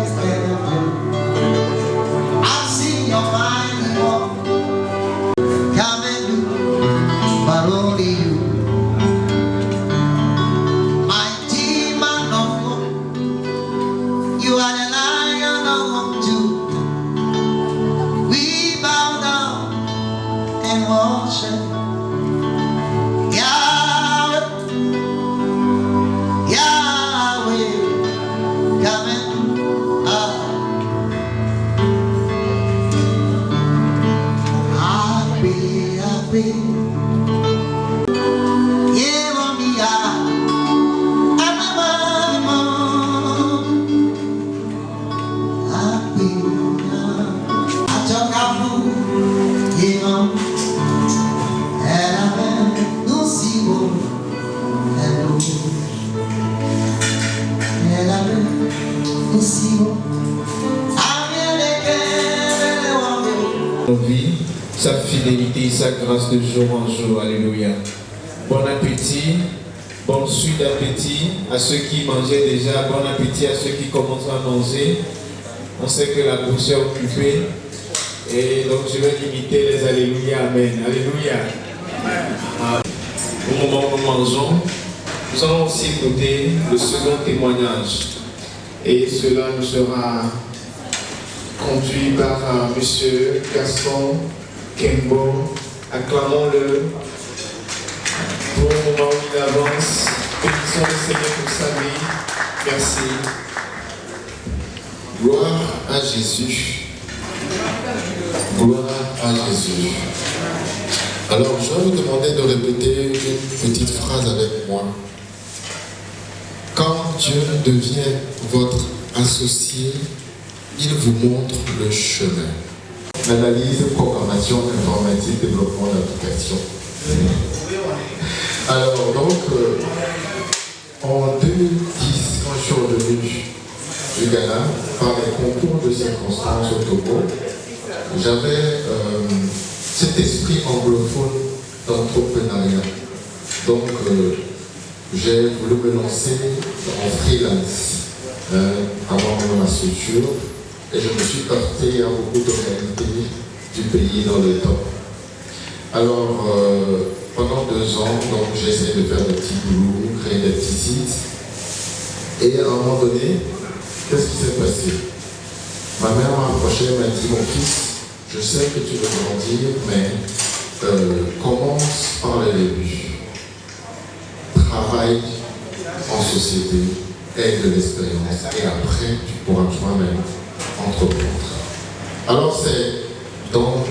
instead of you. I've seen your fine walk, come and do, but only you. Mighty man of war, you are the Lion of Judah. We bow down and worship. Vie, sa fidélité et sa grâce de jour en jour. Alléluia. Bon appétit, bon suite d'appétit à ceux qui mangeaient déjà, bon appétit à ceux qui commencent à manger. On sait que la bouche est occupée et donc je vais limiter les alléluia. Amen. Alléluia. Au moment où nous mangeons, nous allons aussi écouter le second témoignage et cela nous sera conduit par M. Gaston Kembo. Acclamons-le pour le moment où il avance. Bénissons le Seigneur pour sa vie. Merci. Gloire à Jésus. Gloire à Jésus. Alors, je vais vous demander de répéter une petite phrase avec moi. Quand Dieu devient votre associé, il vous montre le chemin. Analyse, programmation, informatique, développement d'application. Alors, donc, en 2010, quand je suis revenu du Ghana, par les concours de circonstances au Togo, j'avais cet esprit anglophone d'entrepreneuriat. Donc, j'ai voulu me lancer en freelance avant ma structure. Et je me suis heurté à beaucoup de réalités du pays dans le temps. Alors, pendant 2 ans, j'ai essayé de faire des petits boulots, créer des petits sites. Et à un moment donné, qu'est-ce qui s'est passé? Ma mère m'a approché et m'a dit, mon fils, je sais que tu veux grandir, mais commence par les débuts. Travaille en société, aie de l'expérience, et après, tu pourras toi-même entreprendre. Alors c'est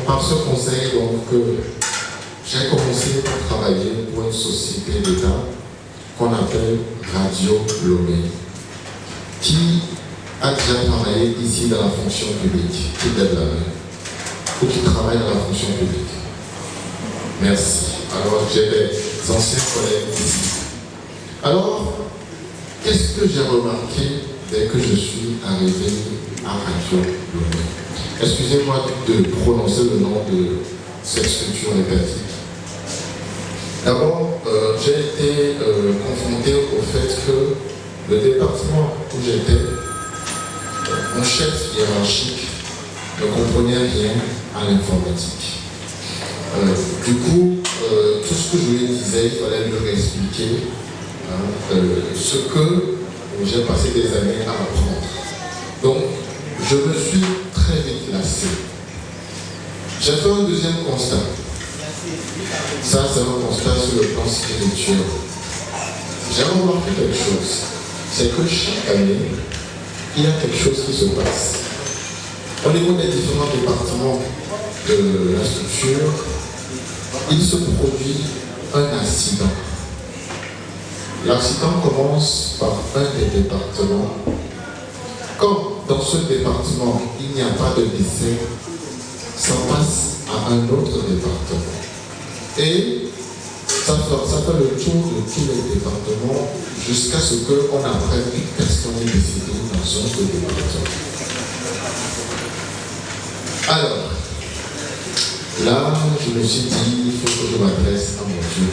par ce conseil que j'ai commencé à travailler pour une société d'État qu'on appelle Radio Lomé, qui a déjà travaillé ici dans la fonction publique, qui lève la main, ou qui travaille dans la fonction publique. Merci. Alors j'ai des anciens collègues ici. Alors, qu'est-ce que j'ai remarqué dès que je suis arrivé à Radio Lomé? Excusez-moi de prononcer le nom de cette structure étatique. D'abord, j'ai été confronté au fait que le département où j'étais, mon chef hiérarchique ne comprenait rien à l'informatique. Du coup, tout ce que je lui disais, il fallait lui réexpliquer ce que j'ai passé des années à apprendre. Donc, je me suis très vite lassé. J'ai fait un deuxième constat. Ça, c'est un constat sur le plan spirituel. J'ai remarqué quelque chose. C'est que chaque année, il y a quelque chose qui se passe. Au niveau des différents départements de la structure, il se produit un accident. L'accident commence par un des départements. Comme dans ce département, il n'y a pas de décès, ça passe à un autre département. Et ça fait le tour de tous les départements jusqu'à ce qu'on apprenne qu'une personne est décédée dans un autre département. Alors, là, je me suis dit, il faut que je m'adresse à mon Dieu.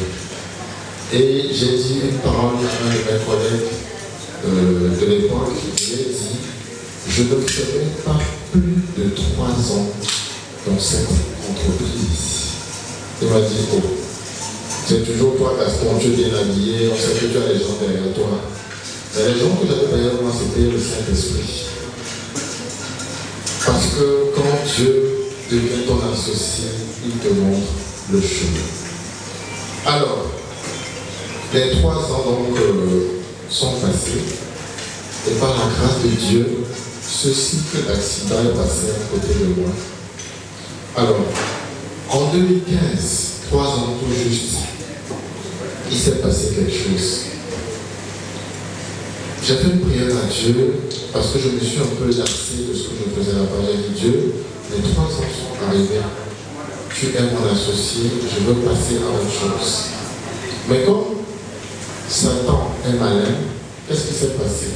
Et j'ai dit une parole à un de mes collègues de l'époque, je lui ai dit, je ne ferai pas plus de 3 ans dans cette entreprise. Il m'a dit, oh, c'est toujours toi, Gaston, tu es bien habillé, on sait que tu as les gens derrière toi. Mais les gens que j'avais derrière moi, c'était le Saint-Esprit. Parce que quand Dieu devient ton associé, il te montre le chemin. Alors, les 3 ans donc sont passés, et par la grâce de Dieu, ce cycle d'accident est passé à côté de moi. Alors, en 2015, 3 ans tout juste, il s'est passé quelque chose. J'ai fait une prière à Dieu parce que je me suis un peu lassé de ce que je faisais là-bas. J'ai dit, Dieu, les 3 ans sont arrivés. Tu es mon associé, je veux passer à autre chose. Mais comme Satan est malin, qu'est-ce qui s'est passé?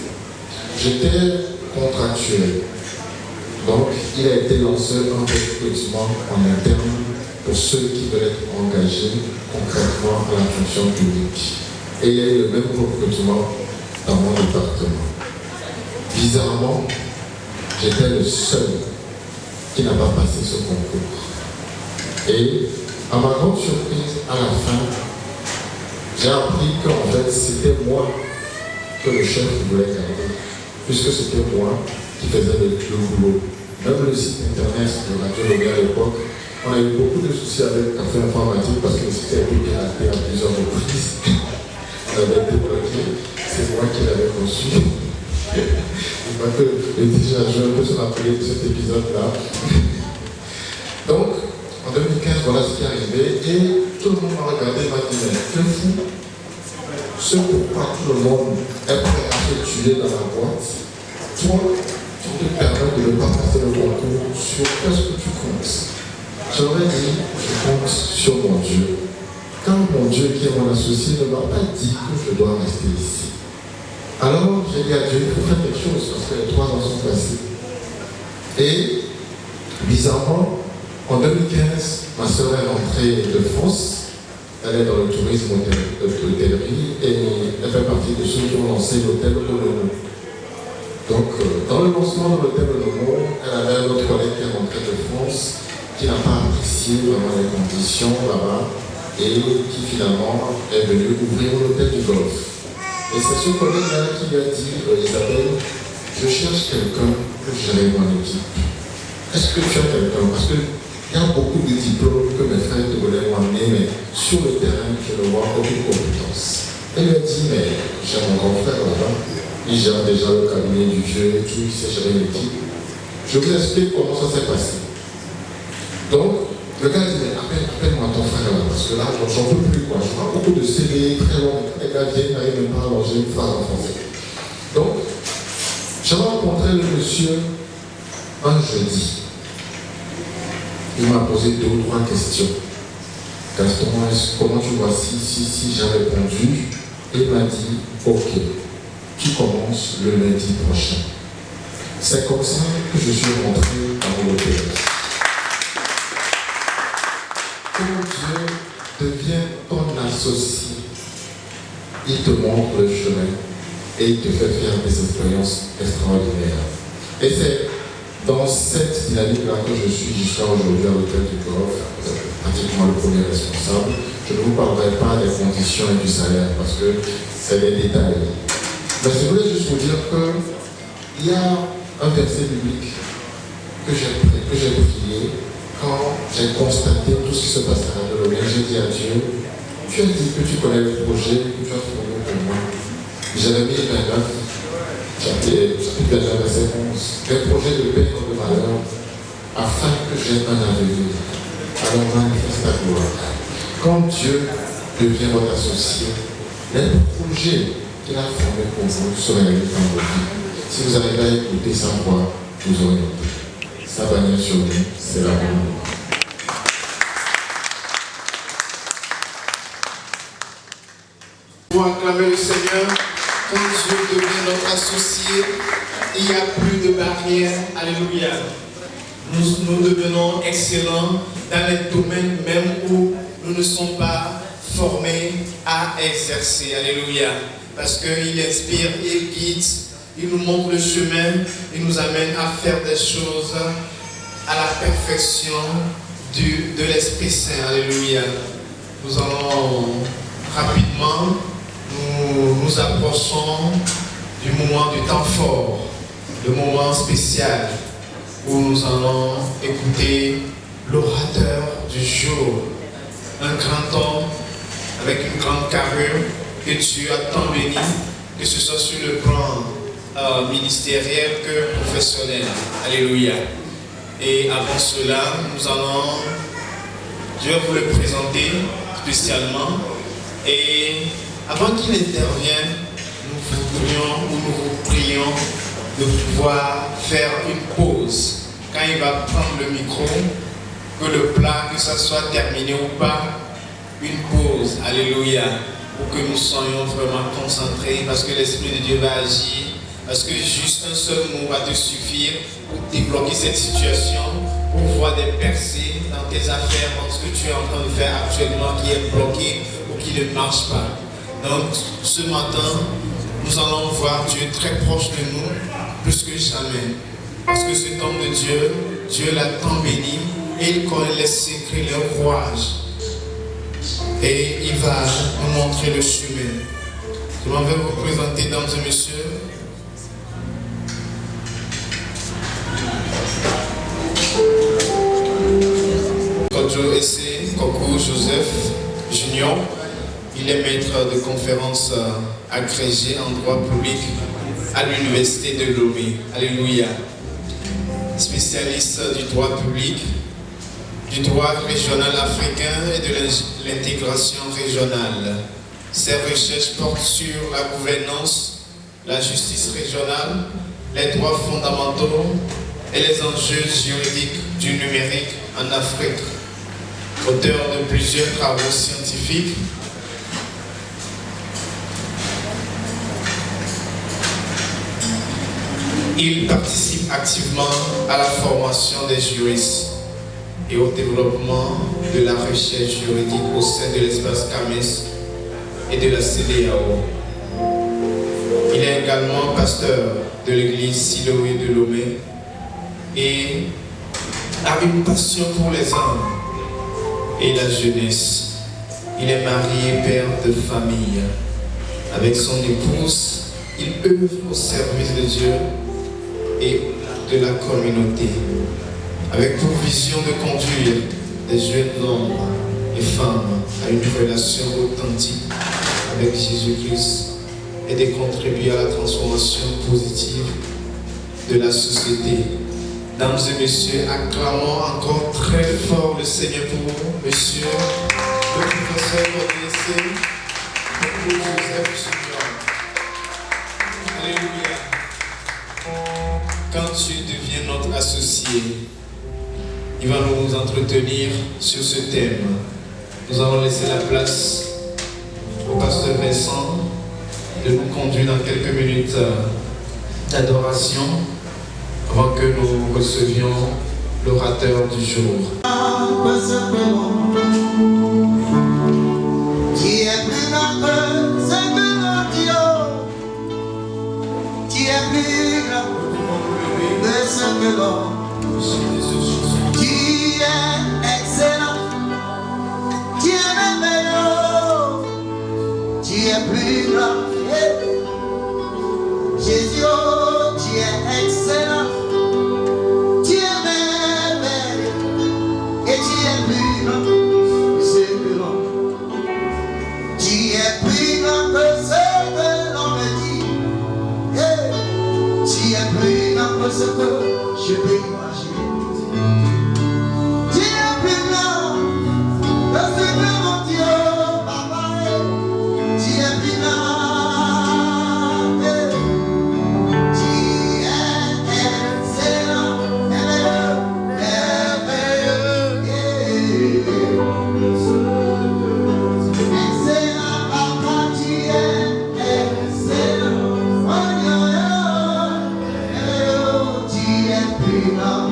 J'étais contractuel. Donc, il a été lancé un recrutement en interne pour ceux qui veulent être engagés concrètement à la fonction publique. Et il y a eu le même recrutement dans mon département. Bizarrement, j'étais le seul qui n'a pas passé ce concours. Et à ma grande surprise, à la fin, j'ai appris qu'en fait, c'était moi que le chef voulait garder, puisque c'était moi qui faisais le boulot. Même le site internet de Radio Lobé à l'époque, on a eu beaucoup de soucis avec Café Informatique parce que le site a été piraté à plusieurs reprises. On avait été bloqué, c'est moi qui l'avais conçu. Je crois que le DJ a joué un peu sur la télé de cet épisode-là. Donc, en 2015, voilà ce qui est arrivé et tout le monde m'a regardé et m'a dit, mais c'est fou. Ce pourquoi tout le monde est prêt à se tuer dans la boîte, toi, tu te permets de ne pas passer le concours. Sur qu'est-ce que tu comptes? J'aurais dit, je compte sur mon Dieu. Quand mon Dieu qui est mon associé ne m'a pas dit que je dois rester ici. Alors j'ai dit à Dieu, il faut faire quelque chose parce que les 3 ans sont passés. Et bizarrement, en 2015, ma soeur est rentrée de France. Elle est dans le tourisme hôtellerie et elle fait partie de ceux qui ont lancé l'hôtel Olomo. Donc, dans le lancement de l'hôtel Olomo, elle avait un autre collègue qui est rentré de France, qui n'a pas apprécié vraiment les conditions là-bas et qui finalement est venu ouvrir l'hôtel du Golfe. Et c'est ce collègue-là qui lui a dit, Isabelle, je cherche quelqu'un pour gérer mon équipe. Est-ce que tu as quelqu'un? Parce qu'il y a beaucoup de diplômes que mes frères de voulaient m'amener, mais sur le terrain, je ne vois aucune compétence. Elle lui a dit, mais j'ai mon grand frère là-bas, il gère déjà le cabinet du jeu et tout, il sait gérer l'équipe. Je vous explique comment ça s'est passé. Donc, le gars dit, mais appelle-moi ton frère là, parce que là, j'en peux plus quoi. Je vois beaucoup de CV très longs, les gars viennent, n'arrivent même pas à manger une phrase en français. Donc, j'ai rencontré le monsieur un jeudi. Il m'a posé 2 ou 3 questions. Gaston, comment tu vois si j'ai répondu? Il m'a dit, ok, tu commences le lundi prochain. C'est comme ça que je suis rentré dans l'hôtel. Quand Dieu devient ton associé, il te montre le chemin et il te fait faire des expériences extraordinaires. Et c'est dans cette dynamique-là que je suis jusqu'à aujourd'hui à l'hôtel du Golfe, pratiquement le premier responsable. Je ne vous parlerai pas des conditions et du salaire parce que c'est des détails. Mais je voulais juste vous dire qu'il y a un verset biblique que j'ai prié quand j'ai constaté tout ce qui se passe à la Lobé. J'ai dit à Dieu, tu as dit que tu connais le projet que tu as formé pour moi. Jérémie 29, chapitre 29, verset 11. Des projets de paix et de malheur, afin que j'aie un avenir. Alors manifeste ta gloire. Quand Dieu devient votre associé, les projets qu'il a formés pour vous se réalisent dans vos vies. Si vous arrivez à écouter sa voix, vous aurez noté. Sa bannière sur nous, c'est l'amour. Pour acclamer le Seigneur, quand Dieu devient notre associé, il n'y a plus de barrières. Alléluia. Nous devenons excellents dans les domaines même où nous ne sommes pas formés à exercer. Alléluia. Parce qu'il inspire, il guide Il nous montre le chemin, il nous amène à faire des choses à la perfection de l'Esprit Saint. Alléluia. Nous allons rapidement, nous approchons du moment du temps fort, le moment spécial où nous allons écouter l'orateur du jour, un grand homme avec une grande carrure que Dieu a tant béni, que ce soit sur le plan ministériel que professionnel. Alléluia. Et avant cela, je vais vous le présenter spécialement. Et avant qu'il intervienne, nous vous prions de pouvoir faire une pause. Quand il va prendre le micro, que le plat, que ça soit terminé ou pas, une pause. Alléluia. Pour que nous soyons vraiment concentrés, parce que l'Esprit de Dieu va agir. Parce que juste un seul mot va te suffire pour débloquer cette situation, pour voir des percées dans tes affaires, dans ce que tu es en train de faire actuellement, qui est bloqué ou qui ne marche pas. Donc, ce matin, nous allons voir Dieu très proche de nous, plus que jamais. Parce que cet homme de Dieu, Dieu l'a tant béni, et il connaît les secrets, les rouages. Et il va nous montrer le chemin. Je m'en vais vous présenter, mesdames et messieurs, Kodjo Essé Koko Joseph Junior. Il est maître de conférences agrégé en droit public à l'université de Lomé. Alléluia. Spécialiste du droit public, du droit régional africain et de l'intégration régionale. Ses recherches portent sur la gouvernance, la justice régionale, les droits fondamentaux et les enjeux juridiques du numérique en Afrique. Auteur de plusieurs travaux scientifiques, il participe activement à la formation des juristes et au développement de la recherche juridique au sein de l'espace CAMES et de la CEDEAO. Il est également pasteur de l'église Siloé de Lomé et a une passion pour les hommes et la jeunesse. Il est marié et père de famille. Avec son épouse, il œuvre au service de Dieu et de la communauté, avec pour vision de conduire des jeunes hommes et femmes à une relation authentique avec Jésus-Christ et de contribuer à la transformation positive de la société. Mesdames et messieurs, acclamons encore très fort le Seigneur pour vous, monsieur le professeur Odessé, le Joseph Junior. Alléluia. Quand tu deviens notre associé, il va nous entretenir sur ce thème. Nous allons laisser la place au pasteur Vincent de nous conduire dans quelques minutes d'adoration avant que nous recevions l'orateur du jour. Tu es plus grand que ce que l'on dit, tu es plus grand que ce que l'on. Tu es excellent, tu es merveilleux, tu es plus grand. Jésus, oh, tu es excellent, tu es merveilleux, et tu es plus grand que ce que l'on. Tu es plus grand que ce que l'on me dit. Hey. Tu es plus grand que ce que je peux imaginer. Tu es plus grand que ce que l'on dit, oh papa. Tu es plus grand. Hey. Tu es excellent, merveilleux, merveilleux. Excellent, papa, tu es excellent. Oh, oh, oh. Tu es plus grand.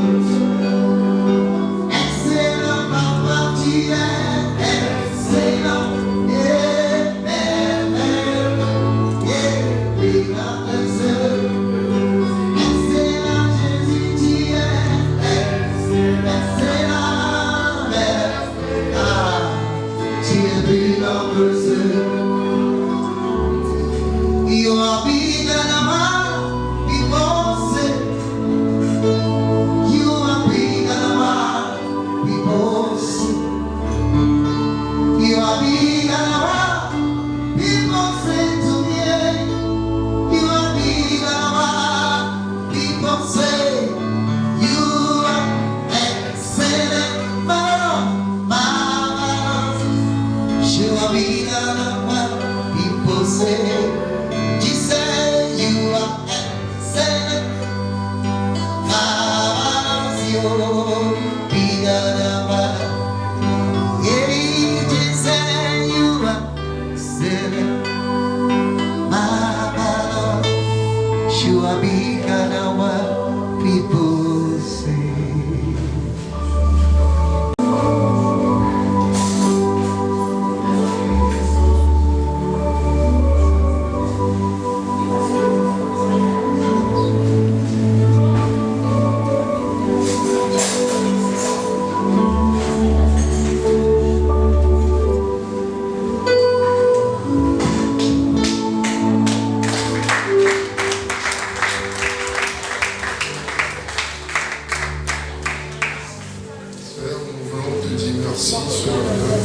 merci ce matin.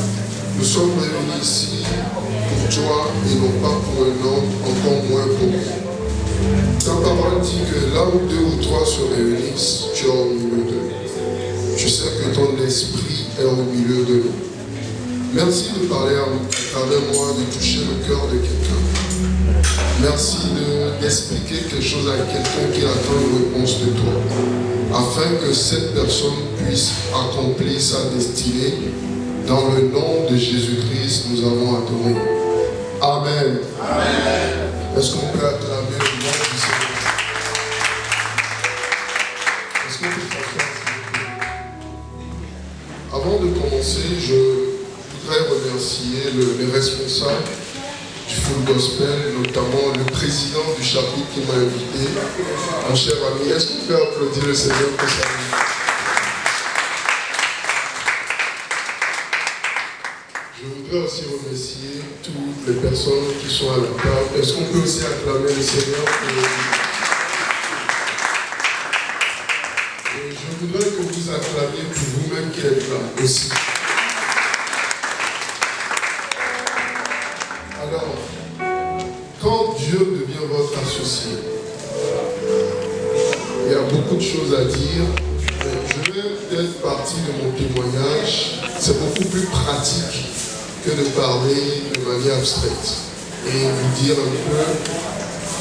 Nous sommes réunis ici pour toi et non pas pour un homme, encore moins pour nous. Ta parole dit que là où deux ou trois se réunissent, tu es au milieu d'eux. Tu sais que ton esprit est au milieu de nous. Merci de parler à travers moi, de toucher le cœur de quelqu'un. Merci d'expliquer quelque chose à quelqu'un qui attend une réponse de toi, afin que cette personne puisse accomplir sa destinée. Dans le nom de Jésus-Christ, nous avons adoré. Amen. Amen. Est-ce qu'on peut acclamer le nom du Seigneur? Est-ce qu'on peut s'asseoir, s'il vous plaît? Avant de commencer, je voudrais remercier les responsables du Full Gospel, notamment le président du chapitre qui m'a invité, mon cher ami. Est-ce qu'on peut applaudir le Seigneur pour ça? Je voudrais aussi remercier toutes les personnes qui sont à la table. Est-ce qu'on peut aussi acclamer le Seigneur Et je voudrais que vous acclamiez pour vous-même qui êtes là aussi. Alors, quand Dieu devient votre associé, il y a beaucoup de choses à dire, mais je vais peut-être partir de mon témoignage. C'est beaucoup plus pratique que de parler de manière abstraite et vous dire un peu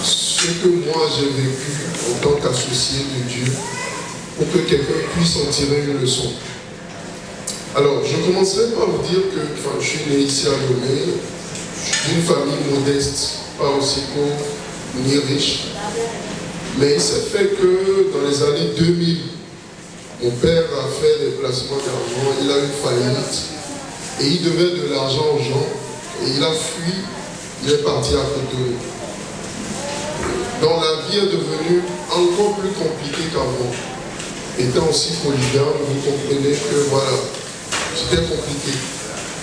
ce que moi j'ai vécu en tant qu'associé de Dieu pour que quelqu'un puisse en tirer une leçon. Alors, je commencerai par vous dire que je suis né ici à Lomé, d'une famille modeste, pas aussi pauvre ni riche, mais il s'est fait que dans les années 2000, mon père a fait des placements d'argent, il a eu faillite, et il devait de l'argent aux gens, et il a fui, il est parti à Cotonou. Donc la vie est devenue encore plus compliquée qu'avant. Étant aussi polygame, vous comprenez que voilà, c'était compliqué.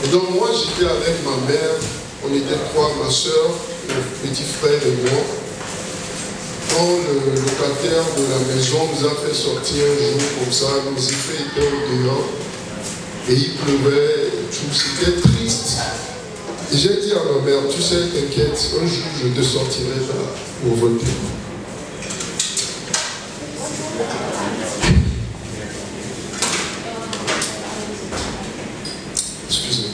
Et donc moi j'étais avec ma mère, on était trois, ma soeur, mon petit frère et moi. Quand le locataire de la maison nous a fait sortir un jour comme ça, nos effets étaient au dehors. Et il pleuvait, tout, c'était triste. Et j'ai dit à ma mère, tu sais, t'inquiète, un jour je te sortirai de la pauvreté. Excusez-moi.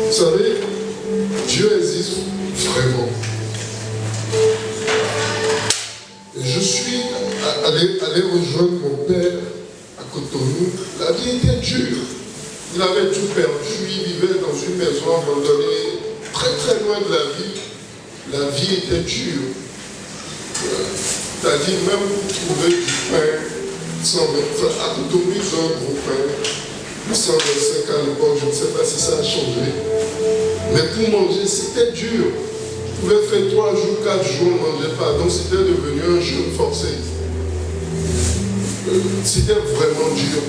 Vous savez, Dieu existe vraiment. Et je suis allé rejoindre mon père à Cotonou. La vie était dure. Il avait tout perdu. Il vivait dans une maison abandonnée, très très loin de la ville. La vie était dure. C'est-à-dire même trouver du pain, à Cotonou, ils ont un gros pain. 125 à l'époque, je ne sais pas si ça a changé. Mais pour manger, c'était dur. On pouvait faire 3 jours, 4 jours, on ne mangeait pas. Donc c'était devenu un jeûne forcé. C'était vraiment dur.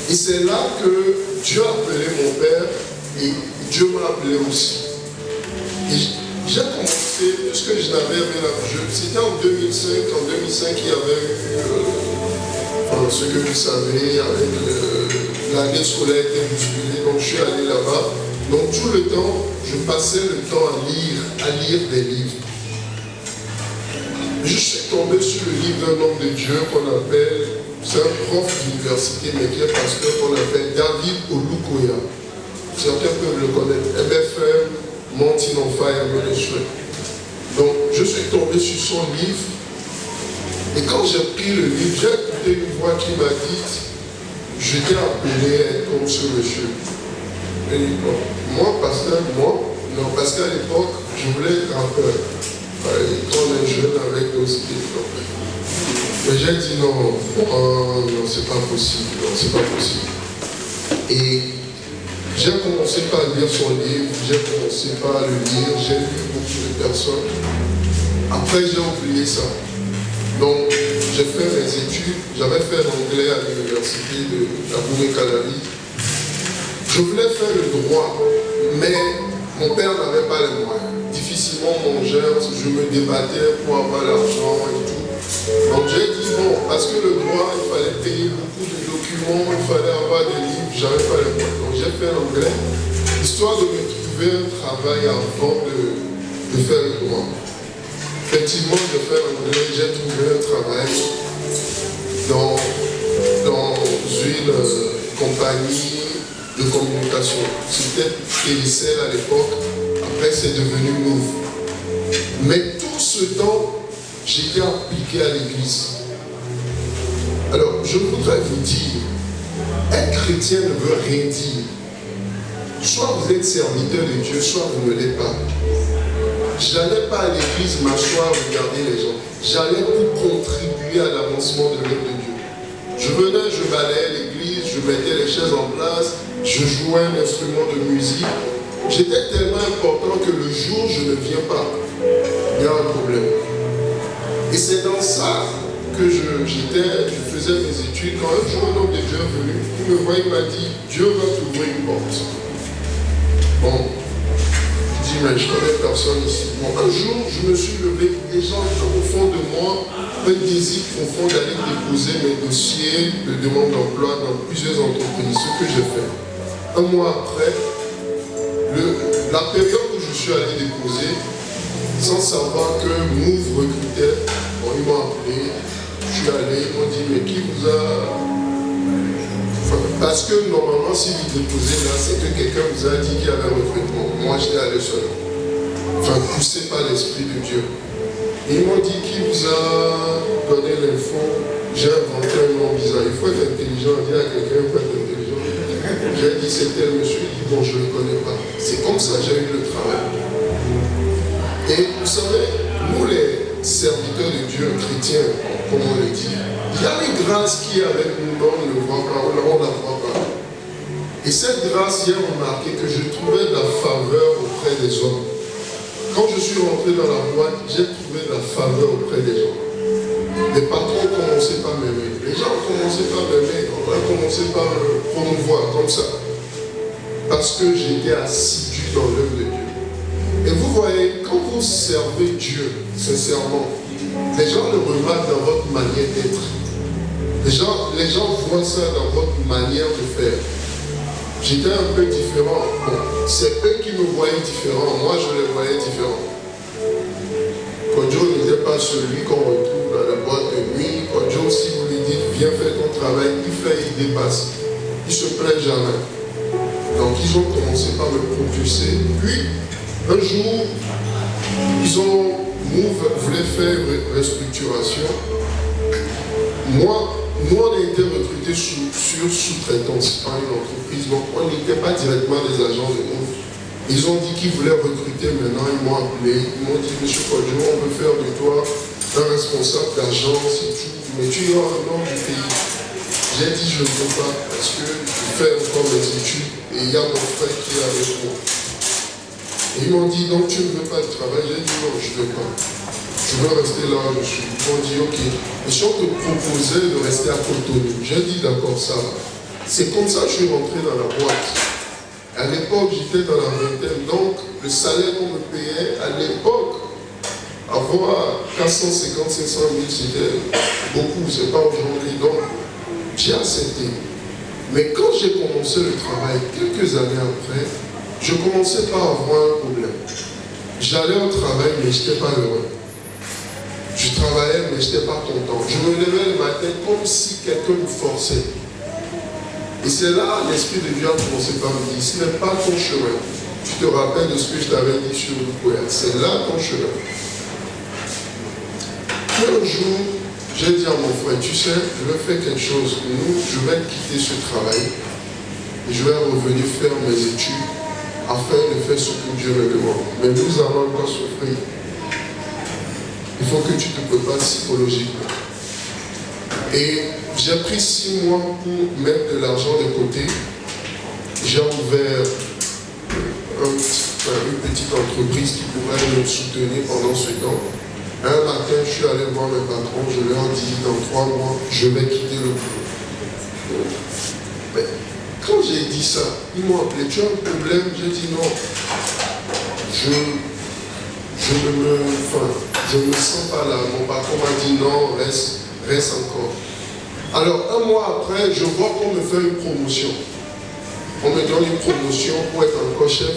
Et c'est là que Dieu a appelé mon père et Dieu m'a appelé aussi. Et j'ai commencé, puisque je n'avais rien à faire. C'était en 2005. En 2005, il y avait eu ce que vous savez, avec l'année scolaire était bousculée, donc je suis allé là-bas. Donc tout le temps, je passais le temps à lire des livres. Je suis tombé sur le livre d'un homme de Dieu qu'on appelle, c'est un prof d'université, mais qui est pasteur, qu'on appelle David Olukoya. Certains peuvent le connaître. MFM, Mountain on Fire Ministry. Donc je suis tombé sur son livre. Et quand j'ai pris le livre, j'ai écouté une voix qui m'a dit, je t'ai appelé à être comme ce monsieur. Et moi, pasteur, non, parce qu'à l'époque, je voulais être rappeur. Quand on est jeune avec nos idées. Mais j'ai dit non, non, c'est pas possible, non, c'est pas possible. Et j'ai commencé par lire son livre, j'ai commencé par le lire, j'ai lu beaucoup de personnes. Après, j'ai oublié ça. Donc, j'ai fait mes études, j'avais fait l'anglais à l'université de Abomey-Calavi. Je voulais faire le droit, mais mon père n'avait pas les moyens. Difficilement mangeais, je me débattais pour avoir l'argent et tout. Donc j'ai dit bon, parce que le droit, il fallait payer beaucoup de documents, il fallait avoir des livres, j'avais pas les moyens. Donc j'ai fait l'anglais, histoire de me trouver un travail avant de faire le droit. Effectivement, j'ai fait l'anglais, j'ai trouvé un travail dans une compagnie de communication. C'était Télécel à l'époque, après c'est devenu Move. Mais tout ce temps, j'étais appliqué à l'église. Alors, je voudrais vous dire, être chrétien ne veut rien dire. Soit vous êtes serviteur de Dieu, soit vous ne l'êtes pas. Je n'allais pas à l'église m'asseoir, regarder les gens. J'allais pour contribuer à l'avancement de l'œuvre de Dieu. Je venais, je balayais l'église, je mettais les chaises en place, je jouais un instrument de musique. J'étais tellement important que le jour où je ne viens pas, il y a un problème. Et c'est dans ça que je faisais mes études. Quand un jour un homme de Dieu est venu, il me voit, il m'a dit, Dieu va t'ouvrir une porte. Bon, je dis, mais je connais personne ici. Bon, un jour, je me suis levé, des gens au fond de moi, un désir profond d'aller déposer mes dossiers de demande d'emploi dans plusieurs entreprises, ce que j'ai fait. Un mois après, la période où je suis allé déposer, sans savoir que Move recrutait, bon, ils m'ont appelé, je suis allé, ils m'ont dit, mais qui vous a... Enfin, parce que normalement, si vous déposez là, c'est que quelqu'un vous a dit qu'il y avait un recrutement. Moi, j'étais allé seul. Enfin, poussé par l'Esprit de Dieu. Et ils m'ont dit, qui vous a donné l'info? J'ai inventé un nom bizarre. Il faut être intelligent, dire à quelqu'un, il faut être intelligent. J'ai dit, c'est tel monsieur, il dit, bon, je ne le connais pas. C'est comme ça que j'ai eu le travail. Et vous savez, nous les serviteurs de Dieu, chrétiens, comme on le dit, il y a une grâce qui est avec nous, on ne le voit pas, on ne la voit pas. Et cette grâce, j'ai remarqué que je trouvais de la faveur auprès des hommes. Quand je suis rentré dans la boîte, j'ai trouvé de la faveur auprès des gens. Les patrons commençaient par m'aimer. Les gens commençaient par m'aimer. On a commencé par me promouvoir comme ça. Parce que j'étais assidu dans l'œuvre de Dieu. Et vous voyez, quand vous servez Dieu, sincèrement, les gens le remarquent dans votre manière d'être. Les gens voient ça dans votre manière de faire. J'étais un peu différent. Bon, c'est eux qui me voyaient différent. Moi, je les voyais différents. Kodjo n'était pas celui qu'on retrouve dans la boîte de nuit. Kodjo, si vous lui dites, viens faire ton travail, il fait, il dépasse. Il ne se plaint jamais. Donc, ils ont commencé par me propulser. Puis, un jour, Move voulait faire une restructuration. Nous, on a été recrutés sur sous-traitance par une entreprise, donc on n'était pas directement des agents de Move. Ils ont dit qu'ils voulaient recruter maintenant, ils m'ont appelé, ils m'ont dit, monsieur Kodjo, on veut faire de toi un responsable d'agence et tout, mais tu es hors nom du pays. J'ai dit, je ne veux pas, parce que je fais encore mes études et il y a mon frère qui est avec moi. Et ils m'ont dit, donc tu ne veux pas de travail? J'ai dit, non, je ne veux pas. Je veux rester là où je suis. Ils m'ont dit, ok. Et si on te proposait de rester à Cotonou, j'ai dit, d'accord, ça va. C'est comme ça que je suis rentré dans la boîte. À l'époque, j'étais dans la vingtaine, donc le salaire qu'on me payait, à l'époque, avoir 450, 500 000, c'était beaucoup, c'est pas aujourd'hui. Donc, j'ai accepté. Mais quand j'ai commencé le travail, quelques années après, je commençais par avoir un problème. J'allais au travail, mais je n'étais pas heureux. Je travaillais, mais je n'étais pas content. Je me levais le matin comme si quelqu'un me forçait. Et c'est là l'Esprit de Dieu a commencé par me dire, ce n'est pas ton chemin. Tu te rappelles de ce que je t'avais dit sur le poème. C'est là ton chemin. Puis un jour, j'ai dit à mon frère, tu sais, je vais faire quelque chose. Je vais quitter ce travail et je vais revenir faire mes études afin de faire ce que Dieu me demande. Mais nous allons encore souffrir. Il faut que tu te prépares psychologiquement. Et j'ai pris 6 mois pour mettre de l'argent de côté. J'ai ouvert une petite entreprise qui pourrait me soutenir pendant ce temps. Un matin, je suis allé voir mes patrons, je leur dis, dans 3 mois, je vais quitter le boulot. Mais quand j'ai dit ça, ils m'ont appelé, tu as un problème? J'ai dit non. Je ne me sens pas là. Mon patron m'a dit non, reste encore. Alors, 1 mois après, je vois qu'on me fait une promotion. On me donne une promotion pour être encore chef.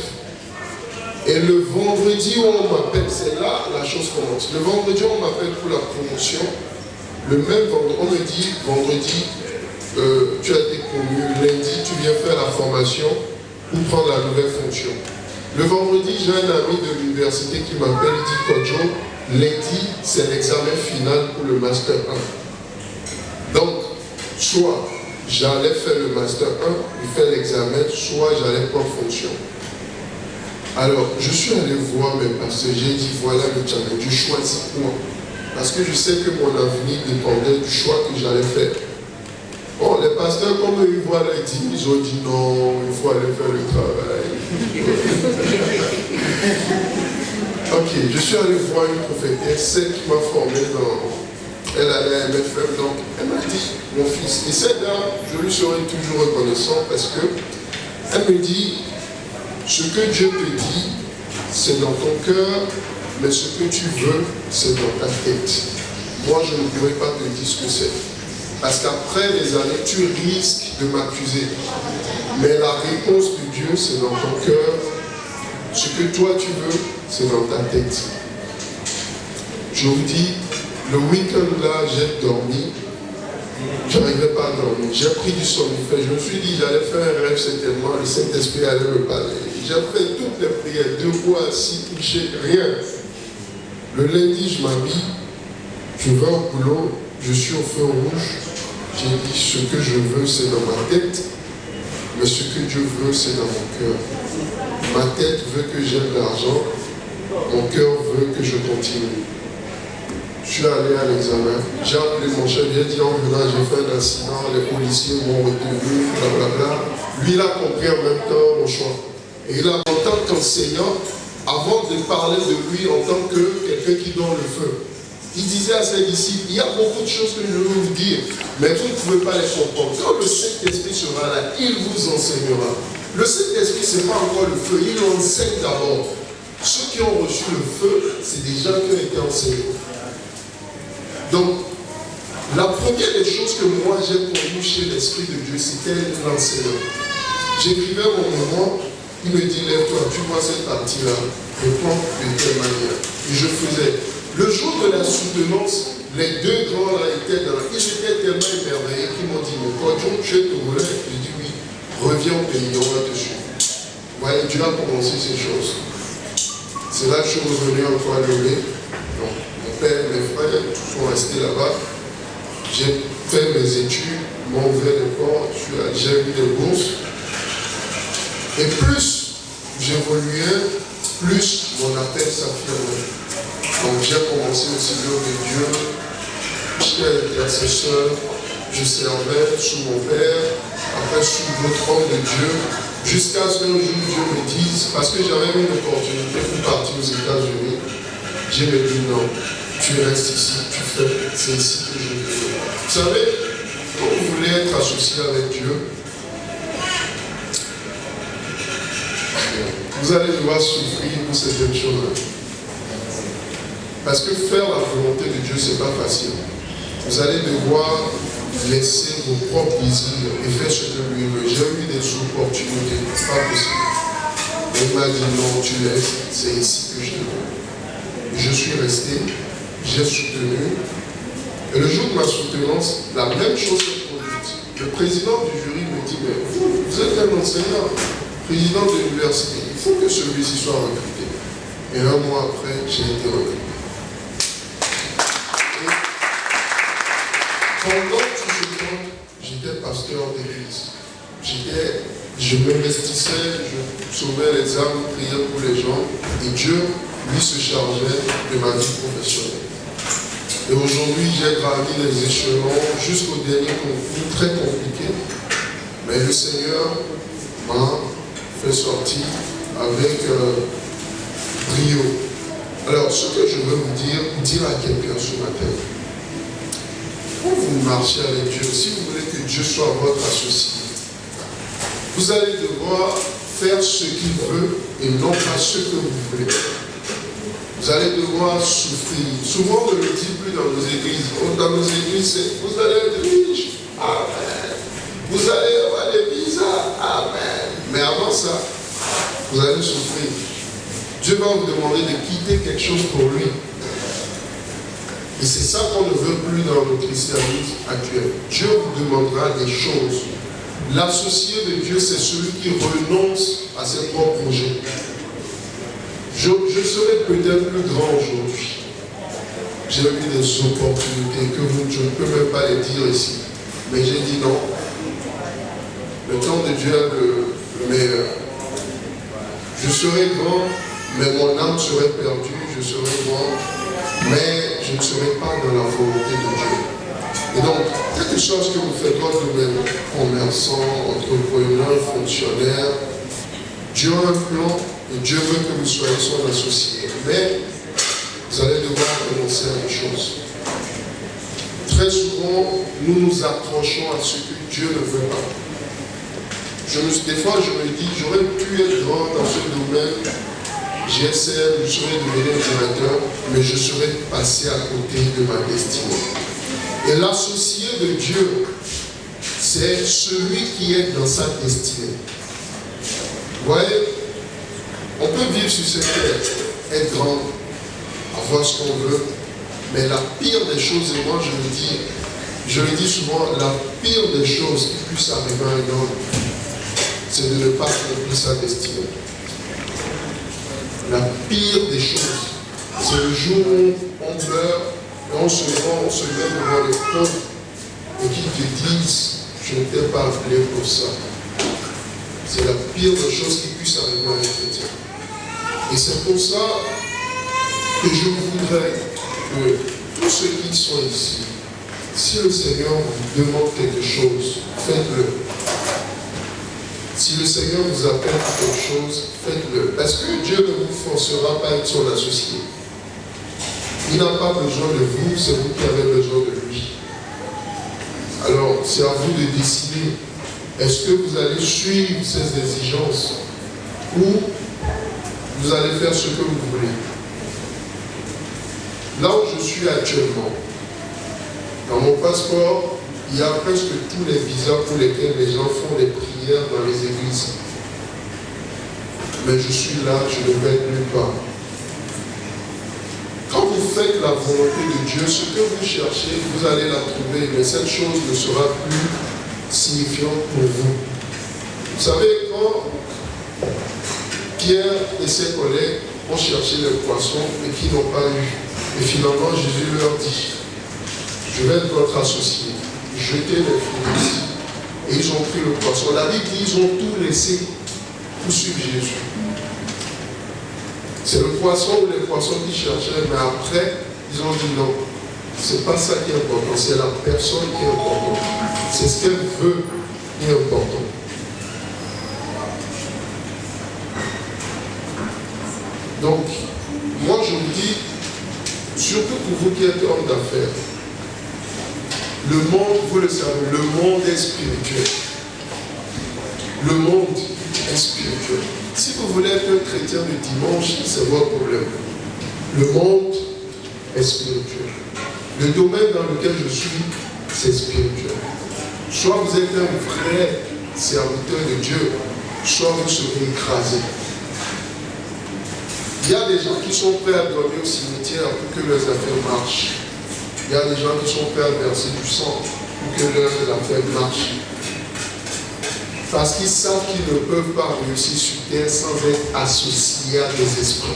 Et le vendredi où on m'appelle, c'est là la chose commence. Le vendredi où on m'appelle pour la promotion, le même vendredi, on me dit, vendredi, tu as été promu, lundi, tu viens faire la formation pour prendre la nouvelle fonction. Le vendredi, j'ai un ami de l'université qui m'appelle, il dit, Kodjo, lundi, c'est l'examen final pour le Master 1. Donc, soit j'allais faire le Master 1, il fait l'examen, soit j'allais prendre fonction. Alors, je suis allé voir mes pasteurs, j'ai dit, voilà le challenge, je choisis moi. Parce que je sais que mon avenir dépendait du choix que j'allais faire. Bon, les pasteurs, comme ils voient les dîmes, ils ont dit non, il faut aller faire le travail. Ok, je suis allé voir une prophétesse, celle qui m'a formé elle allait à MFM, donc elle m'a dit, mon fils, et cette dame, je lui serai toujours reconnaissant parce que elle me dit, ce que Dieu te dit, c'est dans ton cœur, mais ce que tu veux, c'est dans ta tête. Moi, je ne pourrais pas te dire ce que c'est. Parce qu'après les années, tu risques de m'accuser. Mais la réponse de Dieu, c'est dans ton cœur. Ce que toi tu veux, c'est dans ta tête. Je vous dis, le week-end là, j'ai dormi. Je n'arrivais pas à dormir. J'ai pris du somnifère. Je me suis dit, j'allais faire un rêve certainement. Le Saint-Esprit allait me parler. J'ai fait toutes les prières, 2 fois assis, couché, rien. Le lundi, je m'habille. Je vais au boulot. Je suis au feu rouge. J'ai dit, ce que je veux, c'est dans ma tête. Mais ce que Dieu veut, c'est dans mon cœur. Ma tête veut que j'aime l'argent. Mon cœur veut que je continue. Je suis allé à l'examen. J'ai appelé mon chef. J'ai dit, en venant, j'ai fait un incident. Les policiers m'ont retenu, blablabla. Lui, il a compris en même temps mon choix. Et il a, en tant qu'enseignant, avant de parler de lui en tant que quelqu'un qui donne le feu, il disait à ses disciples, il y a beaucoup de choses que je veux vous dire, mais vous ne pouvez pas les comprendre. Quand le Saint-Esprit sera là, il vous enseignera. Le Saint-Esprit, ce n'est pas encore le feu, il enseigne d'abord. Ceux qui ont reçu le feu, c'est des gens qui ont été enseignés. Donc, la première des choses que moi j'ai connues chez l'Esprit de Dieu, c'était l'enseignement. J'écrivais mon moment, il me dit, lève-toi, tu vois cette partie-là, réponds de telle manière. Et je faisais. Le jour de la soutenance, les 2 grands là étaient dans. Ils étaient tellement émerveillés qu'ils m'ont dit, mais quand tu es Togolais, j'ai dit oui, reviens au pays, on va te suivre. Vous voyez, Dieu a commencé ces choses. C'est là que je suis revenu encore à Lomé. Donc, mon père, mes frères, tous sont restés là-bas. J'ai fait mes études, m'ont ouvert les portes, j'ai eu des bourses. Et plus j'évoluais, plus mon appel s'affirmait. Donc j'ai commencé aussi l'œuvre de Dieu, j'étais intercesseur, je servais sous mon père, après sous l'autre homme de Dieu, jusqu'à ce qu'un jour Dieu me dise, parce que j'avais une opportunité pour partir aux États-Unis, Dieu me dit non, tu restes ici, tu fais, c'est ici que je veux. Vous savez, quand vous voulez être associé avec Dieu, vous allez devoir souffrir pour certaines choses. Parce que faire la volonté de Dieu, ce n'est pas facile. Vous allez devoir laisser vos propres désirs et faire ce que lui veut. J'ai eu des opportunités, pas possible. Il m'a dit non, tu restes, c'est ici que je te veux. Je suis resté, j'ai soutenu. Et le jour de ma soutenance, la même chose s'est produite. Le président du jury me dit, mais vous êtes un enseignant, président de l'université, il faut que celui-ci soit recruté. Et 1 mois après, j'ai été recruté. Pendant tout ce temps, j'étais pasteur d'église. Je m'investissais, je sauvais les âmes, priais pour les gens, et Dieu, lui, se chargeait de ma vie professionnelle. Et aujourd'hui, j'ai gravi les échelons jusqu'au dernier concours, très compliqué. Mais le Seigneur m'a fait sortir avec brio. Alors, ce que je veux dire à quelqu'un ce matin, quand vous marchez avec Dieu, si vous voulez que Dieu soit votre associé, vous allez devoir faire ce qu'il veut et non pas ce que vous voulez. Vous allez devoir souffrir. Souvent, on ne le dit plus dans nos églises. Dans nos églises, c'est vous allez être riche. Amen. Vous allez avoir des visas. Amen. Mais avant ça, vous allez souffrir. Dieu va vous demander de quitter quelque chose pour lui. Et c'est ça qu'on ne veut plus dans le christianisme actuel. Dieu vous demandera des choses. L'associé de Dieu, c'est celui qui renonce à ses propres projets. Je serai peut-être plus grand aujourd'hui. J'ai eu des opportunités que je ne peux même pas les dire ici. Mais j'ai dit non. Le temps de Dieu est le meilleur. Je serai grand, mais mon âme serait perdue. Je serai grand, mais je ne serai pas dans la volonté de Dieu. Et donc, quelque chose que vous faites dans le domaine, commerçant, entrepreneur, fonctionnaire, Dieu a un plan et Dieu veut que vous soyez son associé. Mais vous allez devoir commencer à une chose. Très souvent, nous nous accrochons à ce que Dieu ne veut pas. Des fois, je me dis, j'aurais pu être grand dans ce domaine, GSM, je serais devenu directeur, mais je serais passé à côté de ma destinée. Et l'associé de Dieu, c'est celui qui est dans sa destinée. Vous voyez, on peut vivre sur cette terre, être grand, avoir ce qu'on veut, mais la pire des choses, et moi je le dis souvent, la pire des choses qui puisse arriver à un homme, c'est de ne pas accomplir sa destinée. La pire des choses, c'est le jour où on meurt et on se met devant les pauvres et qu'ils te disent, je ne t'ai pas appelé pour ça. C'est la pire des choses qui puisse arriver à un chrétien. Et c'est pour ça que je voudrais que tous ceux qui sont ici, si le Seigneur vous demande quelque chose, faites-le. Si le Seigneur vous appelle pour quelque chose, faites-le. Parce que Dieu ne vous forcera pas à être son associé. Il n'a pas besoin de vous, c'est vous qui avez besoin de lui. Alors, c'est à vous de décider. Est-ce que vous allez suivre ces exigences ou vous allez faire ce que vous voulez? Là où je suis actuellement, dans mon passeport, il y a presque tous les visas pour lesquels les gens font des prières dans les églises. Mais je suis là, je ne vais être nulle part. Quand vous faites la volonté de Dieu, ce que vous cherchez, vous allez la trouver, mais cette chose ne sera plus signifiante pour vous. Vous savez, quand Pierre et ses collègues ont cherché les poissons et qu'ils n'ont pas eu, et finalement Jésus leur dit, je vais être votre associé. Jeter les filets ici. Et ils ont pris le poisson. La Bible dit qu'ils ont tout laissé pour suivre Jésus. C'est le poisson ou les poissons qui cherchaient, mais après, ils ont dit non. C'est pas ça qui est important, c'est la personne qui est importante. C'est ce qu'elle veut qui est important. Donc, moi je vous dis, surtout pour vous qui êtes homme d'affaires, le monde, vous le savez, le monde est spirituel. Le monde est spirituel. Si vous voulez être un chrétien du dimanche, c'est votre problème. Le monde est spirituel. Le domaine dans lequel je suis, c'est spirituel. Soit vous êtes un vrai serviteur de Dieu, soit vous serez écrasé. Il y a des gens qui sont prêts à dormir au cimetière pour que leurs affaires marchent. Il y a des gens qui sont prêts à verser du sang pour que leurs affaires marchent. Parce qu'ils savent qu'ils ne peuvent pas réussir sur terre sans être associés à des esprits.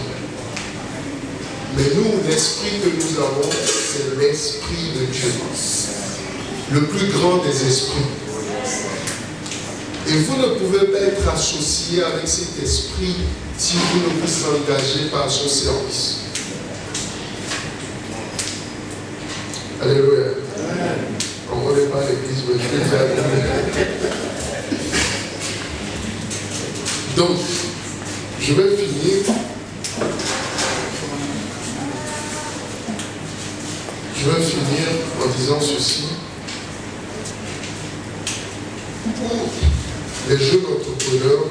Mais nous, l'esprit que nous avons, c'est l'esprit de Dieu. Le plus grand des esprits. Et vous ne pouvez pas être associé avec cet esprit si vous ne vous engagez pas à son service. Alléluia. On ne connaît pas l'église, mais je vais faire. Donc, je vais finir. je vais finir en disant ceci. Pour les jeunes entrepreneurs,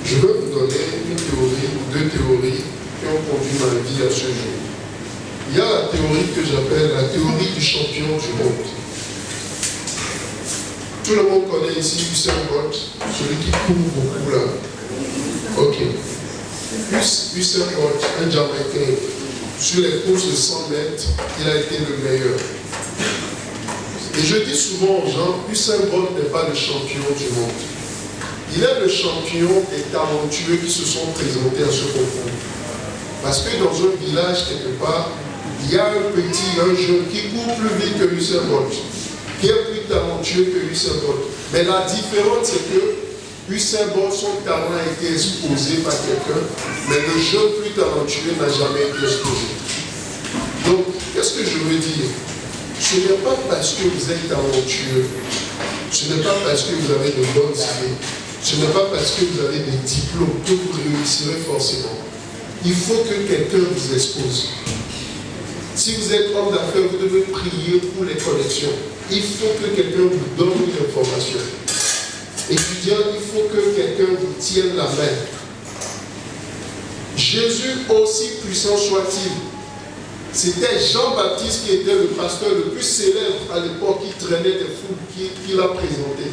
je vais vous donner une théorie ou deux théories qui ont conduit ma vie à ce jour. Il y a la théorie que j'appelle la théorie du champion du monde. Tout le monde connaît ici Usain Bolt, celui qui court beaucoup là. Ok. Usain Bolt, un Jamaïcain, sur les courses de 100 mètres, il a été le meilleur. Et je dis souvent aux gens, Usain Bolt n'est pas le champion du monde. Il est le champion des talentueux qui se sont présentés à ce concours. Parce que dans un village, quelque part, il y a un jeune qui court plus vite que Usain Bolt, qui est plus talentueux que Usain Bolt. Mais la différence, c'est que Usain Bolt, son talent a été exposé par quelqu'un, mais le jeune plus talentueux n'a jamais été exposé. Donc, qu'est-ce que je veux dire? Ce n'est pas parce que vous êtes talentueux, ce n'est pas parce que vous avez de bonnes idées, ce n'est pas parce que vous avez des diplômes que vous réussirez forcément. Il faut que quelqu'un vous expose. Si vous êtes homme d'affaires, vous devez prier pour les connexions. Il faut que quelqu'un vous donne une information. Étudiant, il faut que quelqu'un vous tienne la main. Jésus, aussi puissant soit-il, c'était Jean-Baptiste qui était le pasteur le plus célèbre à l'époque, qui traînait des foules, qui l'a présenté.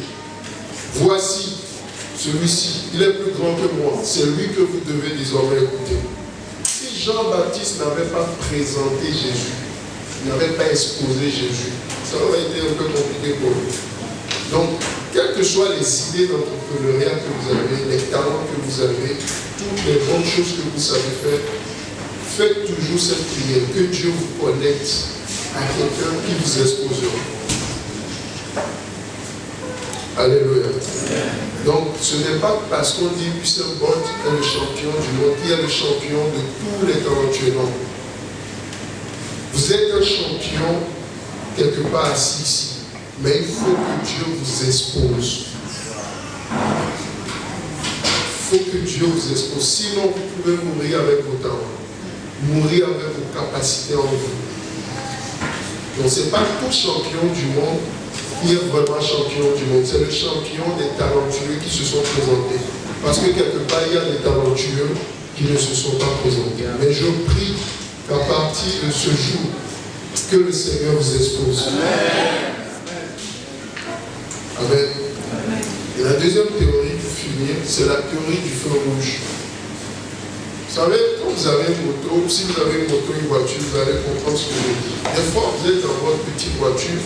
Voici celui-ci, il est plus grand que moi, c'est lui que vous devez désormais écouter. Si Jean-Baptiste n'avait pas présenté Jésus, n'avait pas exposé Jésus, ça aurait été un peu compliqué pour lui. Donc, quelles que soient les idées d'entrepreneuriat que vous avez, les talents que vous avez, toutes les bonnes choses que vous savez faire, faites toujours cette prière, que Dieu vous connecte à quelqu'un qui vous exposera. Alléluia. Donc, ce n'est pas parce qu'on dit Usain Bolt est le champion du monde, qui est le champion de tous les talentueux. Non. Vous êtes un champion quelque part assis ici, mais il faut que Dieu vous expose. Il faut que Dieu vous expose. Sinon, vous pouvez mourir avec vos talents, mourir avec vos capacités en vous. Donc, ce n'est pas tout champion du monde qui est vraiment champion du monde. C'est le champion des talentueux qui se sont présentés. Parce que quelque part, il y a des talentueux qui ne se sont pas présentés. Mais je prie qu'à partir de ce jour, que le Seigneur vous expose. Amen. Et la deuxième théorie, pour finir, c'est la théorie du feu rouge. Vous savez, quand vous avez une moto, si vous avez une moto, une voiture, vous allez comprendre ce que je dis. Des fois, vous êtes dans votre petite voiture,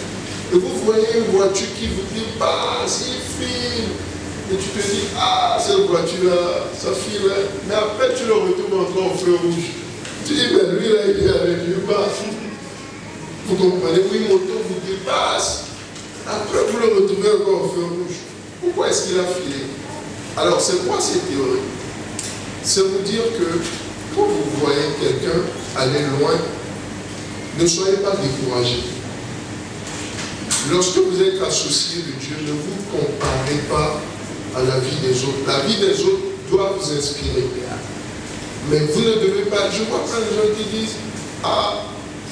et vous voyez une voiture qui vous dit passe, il file. Et tu te dis, ah, cette voiture-là, ça file. Mais après, tu le retrouves encore au feu rouge. Tu dis, mais lui, là, il est avec lui, passe. Vous comprenez? Oui, une moto vous dit passe. Après, vous le retrouvez encore au feu rouge. Pourquoi est-ce qu'il a filé? Alors, c'est quoi cette théorie? C'est vous dire que quand vous voyez quelqu'un aller loin, ne soyez pas découragés. Lorsque vous êtes associé de Dieu, ne vous comparez pas à la vie des autres. La vie des autres doit vous inspirer. Mais vous ne devez pas... Je vois plein de gens qui disent « Ah,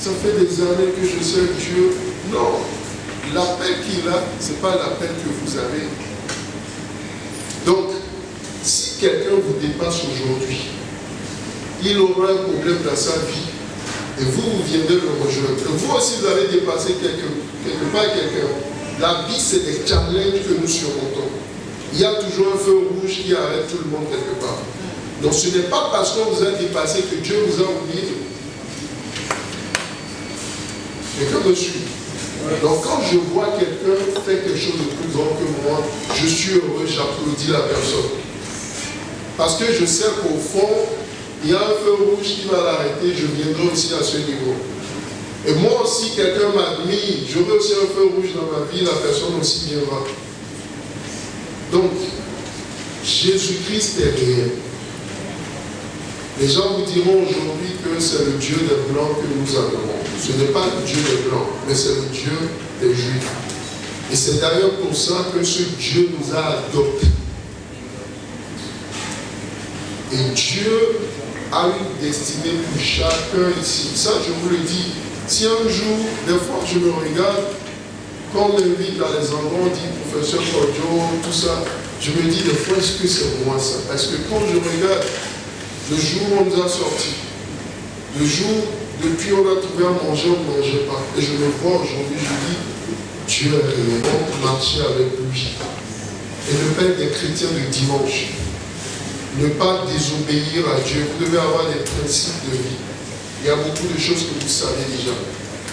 ça fait des années que je sers Dieu. » Non, l'appel qu'il a, ce n'est pas l'appel que vous avez. Donc, si quelqu'un vous dépasse aujourd'hui, il aura un problème dans sa vie et vous viendrez le rejoindre. Vous aussi, vous avez dépassé quelque part quelqu'un. La vie, c'est des challenges que nous surmontons. Il y a toujours un feu rouge qui arrête tout le monde quelque part. Donc, ce n'est pas parce qu'on vous a dépassé que Dieu vous a oublié. Quelqu'un me suit. Donc, quand je vois quelqu'un faire quelque chose de plus grand que moi, je suis heureux, j'applaudis la personne. Parce que je sais qu'au fond, il y a un feu rouge qui va l'arrêter, je viendrai aussi à ce niveau. Et moi aussi, quelqu'un m'admire, je veux aussi un feu rouge dans ma vie, la personne aussi viendra. Donc, Jésus-Christ est réel. Les gens vous diront aujourd'hui que c'est le Dieu des Blancs que nous adorons. Ce n'est pas le Dieu des Blancs, mais c'est le Dieu des Juifs. Et c'est d'ailleurs pour ça que ce Dieu nous a adoptés. Et Dieu a une destinée pour chacun ici. Ça, je vous le dis, Si un jour, des fois je me regarde, quand on m'invite dans les endroits, on dit professeur Kodjo, tout ça, je me dis des fois, est-ce que c'est moi ça? Parce que quand je regarde, le jour où on nous a sortis, le jour, depuis on a trouvé à manger, on ne mangeait pas. Et je me vois aujourd'hui, je dis, Dieu est réellement marcher avec lui. Et ne pas être des chrétiens du dimanche. Ne pas désobéir à Dieu. Vous devez avoir des principes de vie. Il y a beaucoup de choses que vous savez déjà.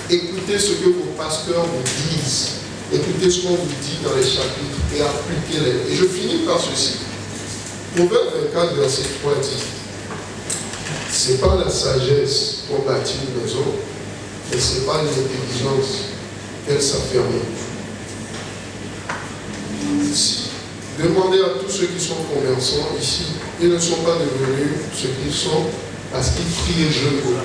Écoutez ce que vos pasteurs vous disent. Écoutez ce qu'on vous dit dans les chapitres et appliquez-les. Et je finis par ceci. Proverbe 24, verset 3 dit, c'est pas la sagesse qu'on bâtit une maison, mais c'est pas l'intelligence qu'elle s'affirme. Demandez à tous ceux qui sont commerçants ici, ils ne sont pas devenus ce qu'ils sont parce qu'ils prient et jeûnent beaucoup.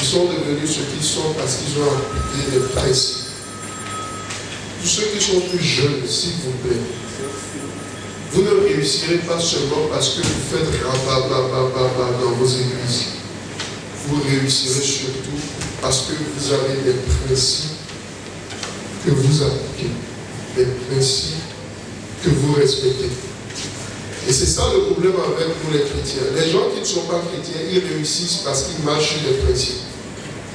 Ils sont devenus ce qu'ils sont parce qu'ils ont appliqué les principes. Tous ceux qui sont plus jeunes, s'il vous plaît, vous ne réussirez pas seulement parce que vous faites rabababababa dans vos églises. Vous réussirez surtout parce que vous avez des principes que vous appliquez, des principes que vous respectez. Et c'est ça le problème avec nous les chrétiens. Les gens qui ne sont pas chrétiens, ils réussissent parce qu'ils marchent sur des principes.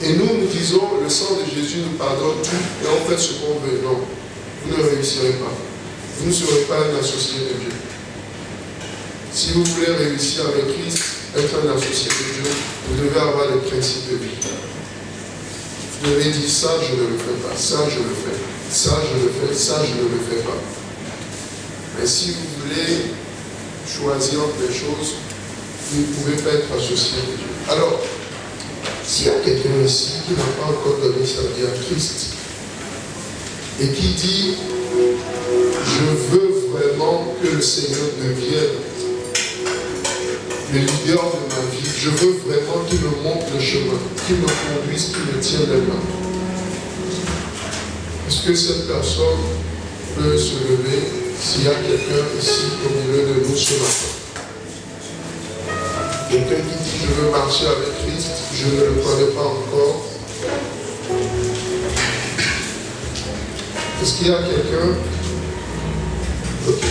Et nous, nous disons, le sang de Jésus nous pardonne tout et on fait ce qu'on veut. Non, vous ne réussirez pas. Vous ne serez pas un associé de Dieu. Si vous voulez réussir avec Christ, être un associé de Dieu, vous devez avoir des principes de vie. Vous devez dire ça, je ne le fais pas, ça, je le fais, ça, je le fais, ça, je ne le fais pas. Mais si vous voulez choisir entre les choses, vous ne pouvez pas être associé de Dieu. Alors, s'il y a quelqu'un ici qui n'a pas encore donné sa vie à Christ et qui dit je veux vraiment que le Seigneur devienne le leader de ma vie, je veux vraiment qu'il me montre le chemin, qu'il me conduise, qu'il me tienne les mains. Est-ce que cette personne peut se lever s'il y a quelqu'un ici au milieu de nous ce matin? Quelqu'un qui dit je veux marcher avec Christ, je ne le connais pas encore. Est-ce qu'il y a quelqu'un? Ok.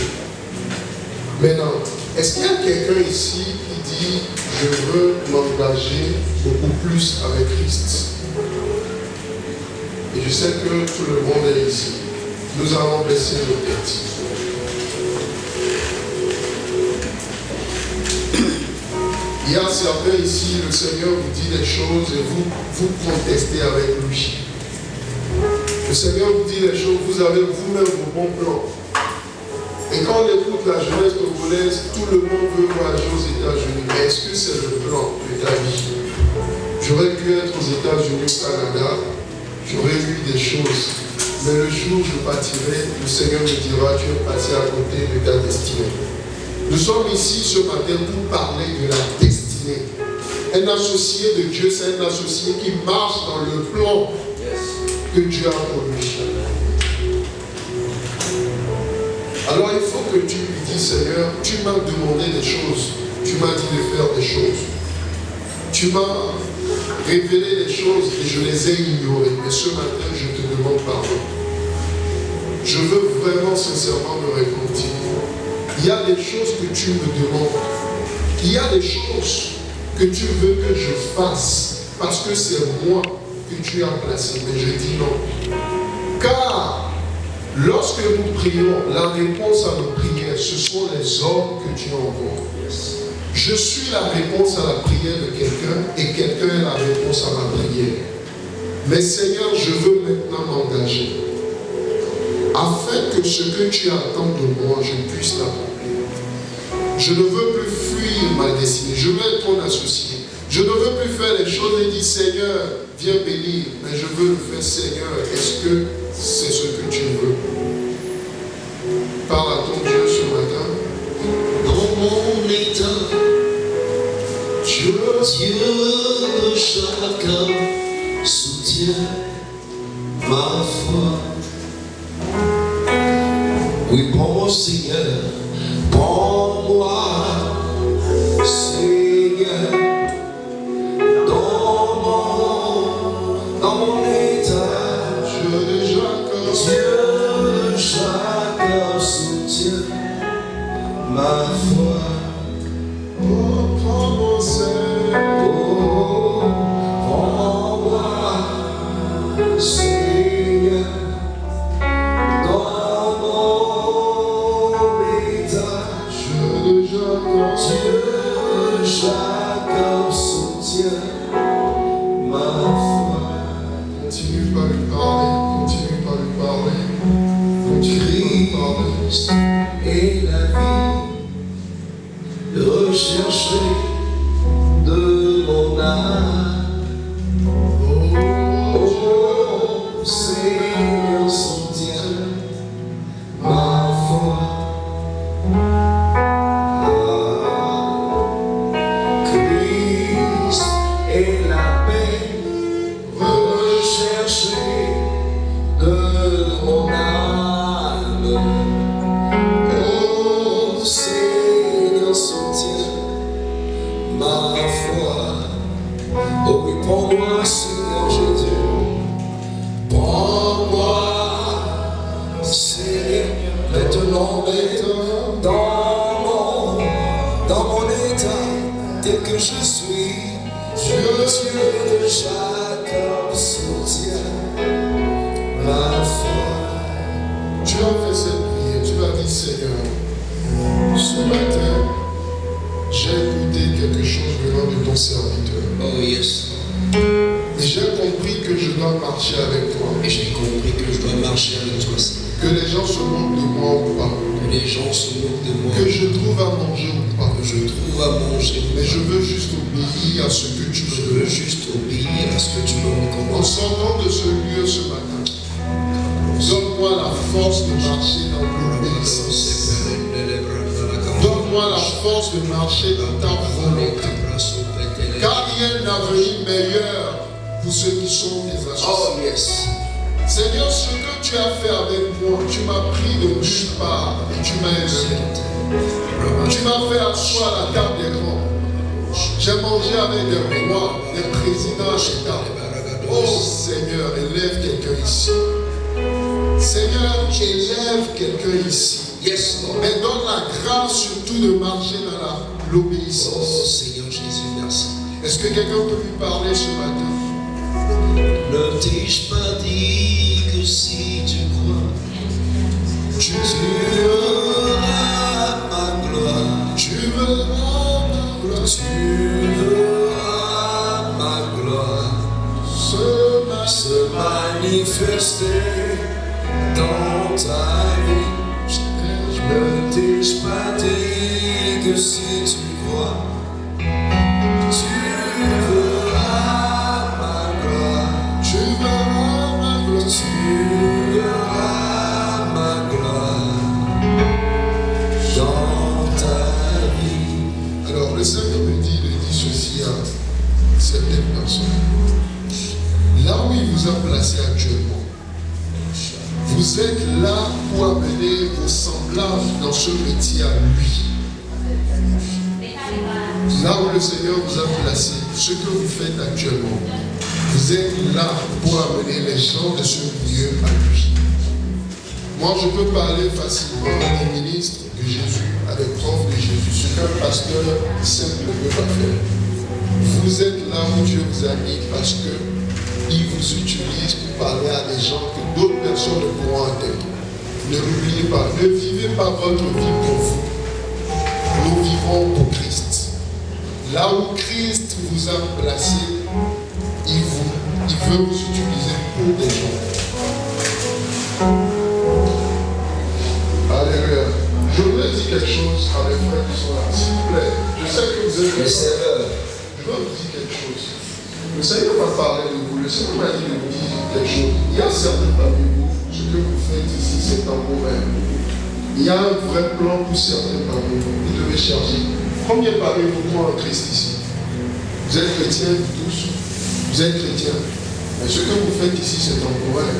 Maintenant, est-ce qu'il y a quelqu'un ici qui dit je veux m'engager beaucoup plus avec Christ? Et je sais que tout le monde est ici. Nous allons baisser nos têtes. Il y a certains ici, le Seigneur vous dit des choses et vous contestez avec lui. Le Seigneur vous dit des choses, vous avez vous-même vos bons plans. Et quand on écoute la jeunesse congolaise, tout le monde veut voyager aux États-Unis. Mais est-ce que c'est le plan de ta vie? J'aurais pu être aux États-Unis, au Canada, j'aurais eu des choses. Mais le jour où je partirai, le Seigneur me dira, tu es passé à côté de ta destinée. Nous sommes ici ce matin pour parler de la destinée. Un associé de Dieu, c'est un associé qui marche dans le plan que Dieu a pour lui. Alors il faut que tu lui dises, Seigneur, tu m'as demandé des choses, tu m'as dit de faire des choses. Tu m'as révélé des choses et je les ai ignorées. Mais ce matin, je te demande pardon. Je veux vraiment sincèrement me repentir. Il y a des choses que tu me demandes. Il y a des choses que tu veux que je fasse parce que c'est moi que tu as placé. Mais je dis non. Car lorsque nous prions, la réponse à nos prières, ce sont les ordres que Dieu envoie. Je suis la réponse à la prière de quelqu'un et quelqu'un est la réponse à ma prière. Mais Seigneur, je veux maintenant m'engager afin que ce que tu attends de moi, je puisse l'accomplir. Je ne veux plus fuir ma destinée. Je veux être ton associé. Je ne veux plus faire les choses et dire Seigneur, viens bénir. Mais je veux le faire Seigneur. Est-ce que c'est ce que tu veux? Parle à ton Dieu ce matin. Dans mon état, Dieu de chacun soutient ma foi. Oui, bon Seigneur, pour moi, Seigneur, dans mon mon état, Dieu de Jacob, Dieu de Jacob soutient ma foi. oh, prends mon sein, Oh, prends-moi, Seigneur, dans mon état. Dieu de Jacob, Dieu de Jacob soutient ma foi. continue par lui parler, continue par lui parler, continue par lui parler. Christ est la vie recherchée de mon âme. Oh, Seigneur, soutiens ma foi. Christ est la paix recherchée de mon âme. Oh, Seigneur, soutiens ma foi. Oh oui, prends-moi, Seigneur Jésus. Prends-moi, Seigneur, maintenant, dans mon état, tel que je suis. Dieu de Jacob soutient ma foi. Tu as fait cette prière, tu as dit Seigneur, ce matin, j'ai écouté quelque chose venant de ton serviteur. Oh yes. Et j'ai compris que je dois marcher avec toi. Et j'ai compris que je dois marcher avec toi, Seigneur. Que les gens se moquent de moi ou pas. Que les gens se moquent de moi. Que je trouve à manger ou pas. Que je trouve à manger. Mais je veux juste obéir à ce que tu Je veux. veux juste obéir à ce que tu me En recommandes. sortant de ce lieu ce matin, donne-moi la force de marcher dans l'obéissance. Donne-moi la force de marcher dans ta volonté. Car il y a un avenir meilleur pour ceux qui sont tes associés. Oh yes. Seigneur, ce que tu as fait avec moi, tu m'as pris de nulle part et tu m'as élevé. Tu m'as fait asseoir à la table des grands. J'ai mangé avec des rois, des présidents d'État. Oh Seigneur, élève quelqu'un ici. Seigneur, élève quelqu'un ici. Yes, Lord. Mais donne la grâce surtout de marcher dans l'obéissance. Oh Seigneur Jésus, merci. Est-ce que quelqu'un peut lui parler ce matin? Ne t'ai-je pas dit que si tu crois, tu verras ma gloire. Tu verras ma gloire Tu verras ma gloire se manifester dans ta vie. Ne t'ai-je pas dit que si tu crois, tu verras ma gloire. Tu verras ma gloire. Tu verras ma gloire dans ta vie. Alors le Seigneur me dit ceci à certaines personnes. Là où il vous a placé actuellement, vous êtes là pour amener vos semblables dans ce métier à lui. Là où le Seigneur vous a placé, ce que vous faites actuellement, vous êtes là pour amener les gens de ce milieu à lui. Moi, je peux parler facilement à des ministres de Jésus, à des profs de Jésus, ce qu'un pasteur simple ne peut pas faire. Vous êtes là où Dieu vous a mis parce qu'il vous utilise pour parler à des gens que d'autres personnes ne pourront atteindre. Ne l'oubliez pas, ne vivez pas votre vie pour vous. Nous vivons pour Christ. Là où Christ vous a placé, il veut vous utiliser pour des gens. Alléluia. Je voudrais dire quelque chose à mes frères qui sont là. S'il vous plaît, je sais que vous êtes... Les serveurs. Je veux vous dire quelque chose. Le Seigneur m'a parlé de vous. Le Seigneur m'a dit de vous dire quelque chose. Il y a certains parmi vous, ce que vous faites ici, c'est temporaire. Il y a un vrai plan pour certains parmi vous. Vous devez chercher. Combien parmi vous croient en Christ ici? Vous êtes chrétiens, vous tous? Vous êtes chrétiens. Mais ce que vous faites ici, c'est temporaire.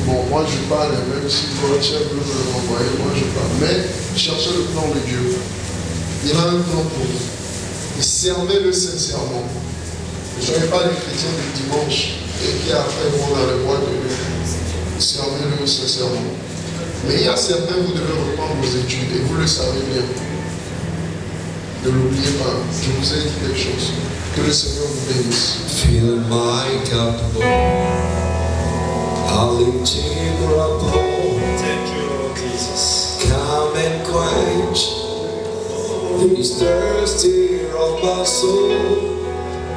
Bon, moi je parle, même si votre chef veut me renvoyer, moi je parle. Mais cherchez le plan de Dieu. Il y a un plan pour vous. Et servez-le sincèrement. Ne soyez pas des chrétiens du dimanche. et qui après vont dans les boîtes de nuit. Servez-le sincèrement. Mais il y a certains, vous devez reprendre vos études et vous le savez bien. Ne l'oubliez pas, je vous ai dit quelque chose. Que le Seigneur vous bénisse. Fill my cup, Lord. I'll lift him up, Lord. Thank you, Lord Jesus. Come and quench this thirsty of my soul.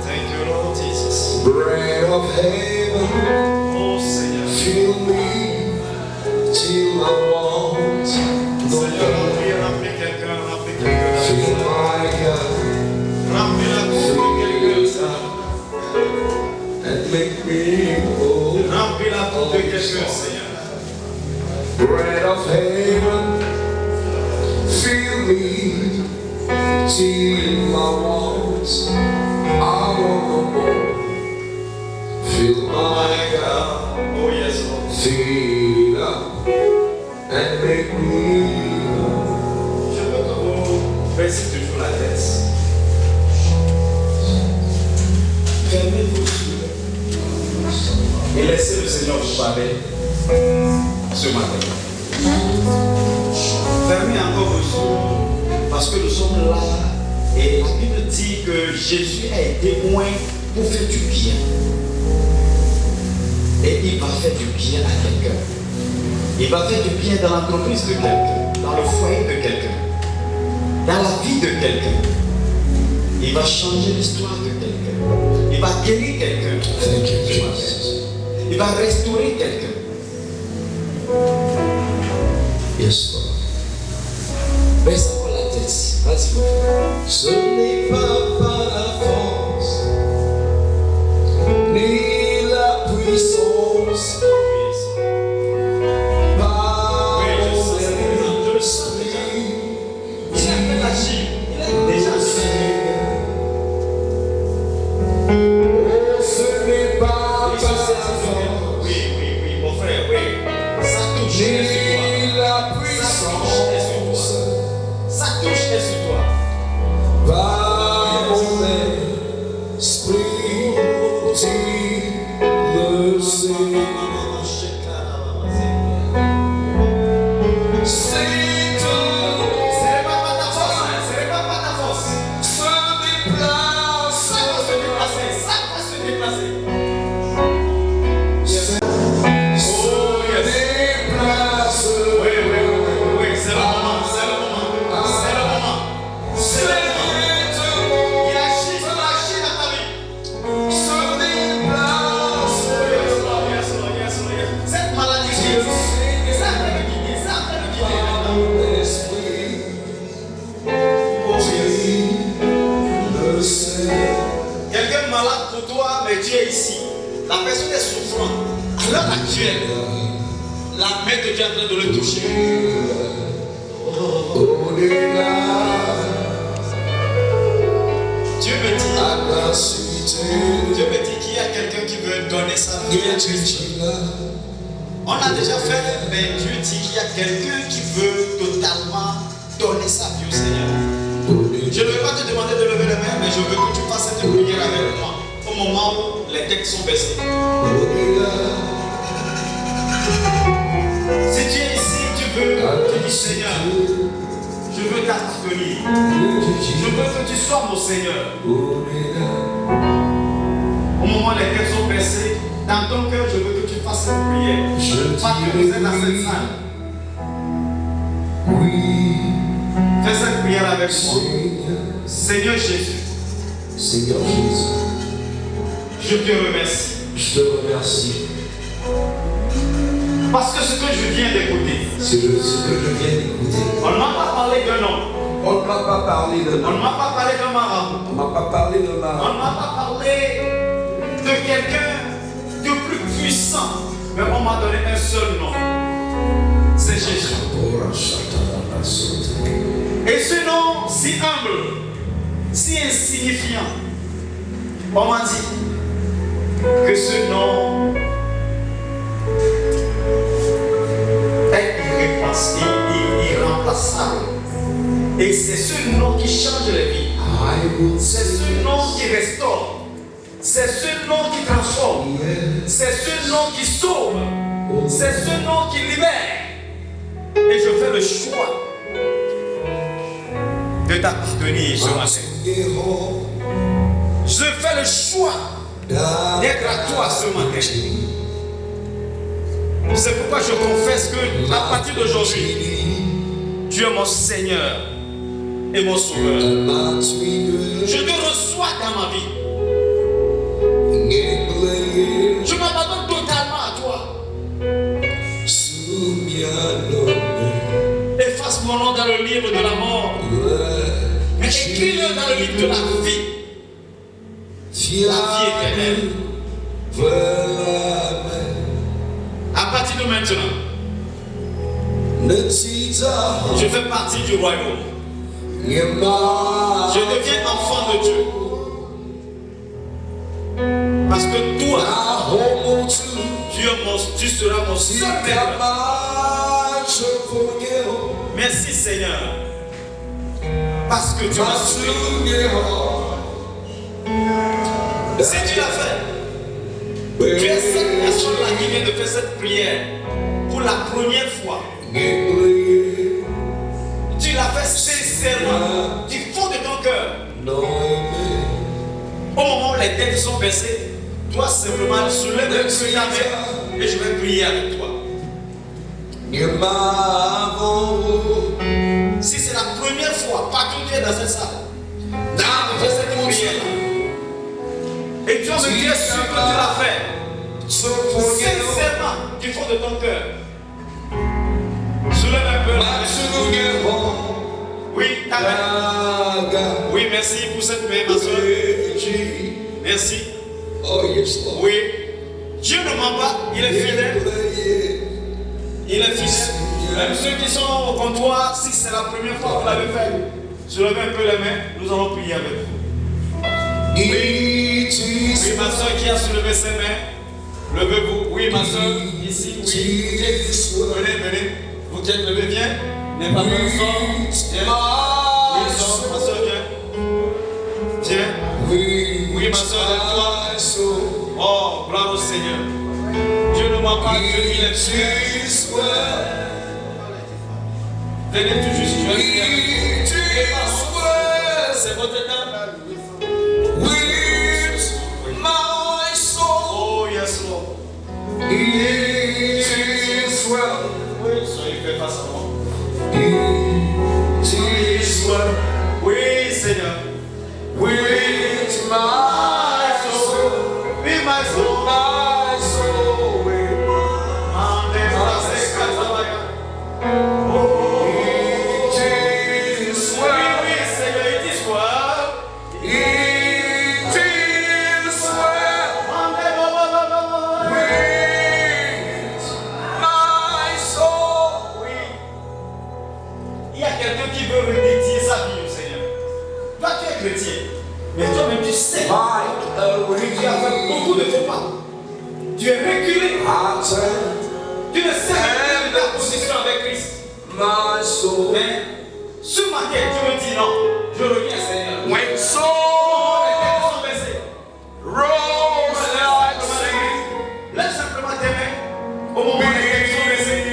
Thank you, Lord Jesus. Bread of heaven, Oh Seigneur. fill me till I want no Seigneur, more. remplis quelqu'un, remplis quelqu'un. Fill my cup Remplis la coupe de quelqu'un, Seigneur. and make me whole. Remplis la coupe de quelqu'un, Seigneur. Bread of heaven, fill me till my wants I want no more. Fill my cup, Oh yes, Lord. fill it up, and make me whole. Je veux que vous baissez toujours la tête. Fermez vos yeux et laissez le Seigneur vous parler ce matin. Fermez encore vos yeux parce que nous sommes là et la Bible dit que Jésus a été loin pour faire du bien. Et il va faire du bien à quelqu'un. Il va faire du bien dans l'entreprise de quelqu'un, dans le foyer de quelqu'un, dans la vie de quelqu'un. Il va changer l'histoire de quelqu'un. Il va guérir quelqu'un. Thank you, Jesus. Il va restaurer quelqu'un. Yes, Lord. Baisse encore la tête. Vas-y, mon frère. Ce n'est pas par la force ni la puissance, par Oui, je mon sens ça. Je le sens déjà. Il a fait l'agir. Il a déjà fait. ce n'est pas Oui, je par sais, la c'est vrai. force Oui, mon frère, oui. Ça touche et sur toi. ni la Ça touche et sur puissance, toi. Ça touche et sur toi. par mon esprit, dit le Seigneur. C'est tout. Ce n'est pas par ta force, hein. Ce n'est pas par ta force. Se déplace, Ça va se déplacer. Ça va se déplacer. se déplace. Oui, c'est le moment, c'est le moment. C'est le moment. C'est le moment. Il agit dans ta vie. Se déplace. Yes, Lord. Cette maladie qui est ça en train de quitter, ça en train de quitter maintenant. Mon esprit, Oh, yes. le Seigneur. Quelqu'un malade pour toi, mais tu es ici. La personne est souffrante. À l'heure actuelle, la main de Dieu est en train de le toucher. Au-delà, Dieu me dit, à la cité, Dieu me dit qu'il y a quelqu'un qui veut donner sa vie à Christ. On a déjà fait, mais Dieu dit qu'il y a quelqu'un qui veut totalement donner sa vie au Seigneur. Je ne vais pas te demander de lever les mains, mais je veux que tu fasses cette prière avec moi au moment où les têtes sont baissées. Si tu es ici, tu veux, tu dis Seigneur, je veux t'appartenir. Je veux que tu sois mon Seigneur. Au moment où les têtes sont baissées, dans ton cœur, je veux que tu fasses cette prière. Pas que vous êtes dans cette salle. Fais cette prière avec moi. Seigneur Jésus, Seigneur Jésus, je te remercie. je te remercie. Parce que ce que je viens d'écouter, C'est ce que je viens d'écouter. on ne m'a pas parlé d'un homme, On ne m'a pas parlé de on ne m'a pas parlé d'un marabout, On m'a pas parlé de on ma. ne m'a pas parlé de quelqu'un de plus puissant, mais on m'a donné un seul nom. C'est Jésus. Et ce nom si humble, si insignifiant, on m'a dit que ce nom est irremplaçable. Et c'est ce nom qui change les vies. C'est ce nom qui restaure. C'est ce nom qui transforme. C'est ce nom qui sauve. C'est ce nom qui libère. Et je fais le choix de t'appartenir ce matin. Je fais le choix d'être à toi ce matin. C'est pourquoi je confesse que à partir d'aujourd'hui, tu es mon Seigneur et mon Sauveur. Je te reçois dans ma vie. Je m'abandonne totalement à toi. Efface mon nom dans le livre de la mort, mais écris-le dans le livre de la vie. La vie éternelle. À partir de maintenant, je fais partie du royaume. Je deviens enfant de Dieu. Parce que toi, tu seras mon seul maître. Merci Seigneur. Parce que tu m'as sauvé. Si tu l'as fait, tu es cette personne-là qui vient de faire cette prière pour la première fois. Tu l'as fait sincèrement, du fond de ton cœur. Au moment où les têtes sont baissées, toi simplement soulève ta main et je vais prier avec toi. Si c'est la première fois, partout tu es dans cette salle, tu as fait cette prière. Et Dieu me dit sûr que tu l'as fait. Sincèrement, du fond de ton cœur. Soulève un peu la main. Oui, ta main. Oui, merci pour cette main, ma soeur. Merci. Oui. Dieu ne ment pas, il est fidèle. Il est fidèle. Même ceux qui sont au comptoir, si c'est la première fois que vous l'avez fait, soulevez un peu les mains, nous allons prier avec vous. Oui, ma soeur qui a soulevé ses mains, levez-vous. Oui, ma soeur, ici, oui. Venez. Vous qui êtes levé, viens. N'aie pas peur, sors. Viens. Oui, sors, ma soeur, viens. Viens. Oui, ma soeur, lève-toi. Oh, gloire au Seigneur. Dieu ne ment pas, Dieu il est sûr. Venez tout juste, je vais prier avec vous. C'est votre temps. Oh, yes, Lord. Oui, soyez fait face à moi. Oui, Seigneur. Oui, my soul. Oui, my soul. Chrétien, mais toi-même tu sais que tu as fait beaucoup de faux pas. Tu es reculé. Tu ne sais même pas ta position avec Christ. Mais ce matin, tu me dis non, je reviens Seigneur. Les têtes sont baissées. Lève simplement tes mains au moment où les têtes sont baissées.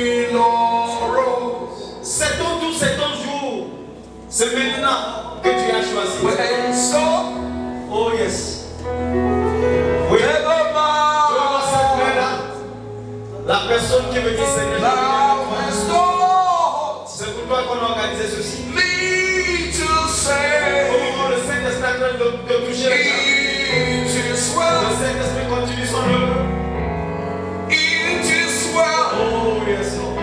C'est ton tour, c'est ton jour. C'est maintenant que tu as choisi. Oh yes. Oui. Je vois cette main-là. La personne qui me dit Seigneur, c'est pour toi qu'on a organisé ceci. Au moment où le Saint-Esprit est en train de toucher les gens, le Saint-Esprit continue son œuvre. Oh yes, Lord.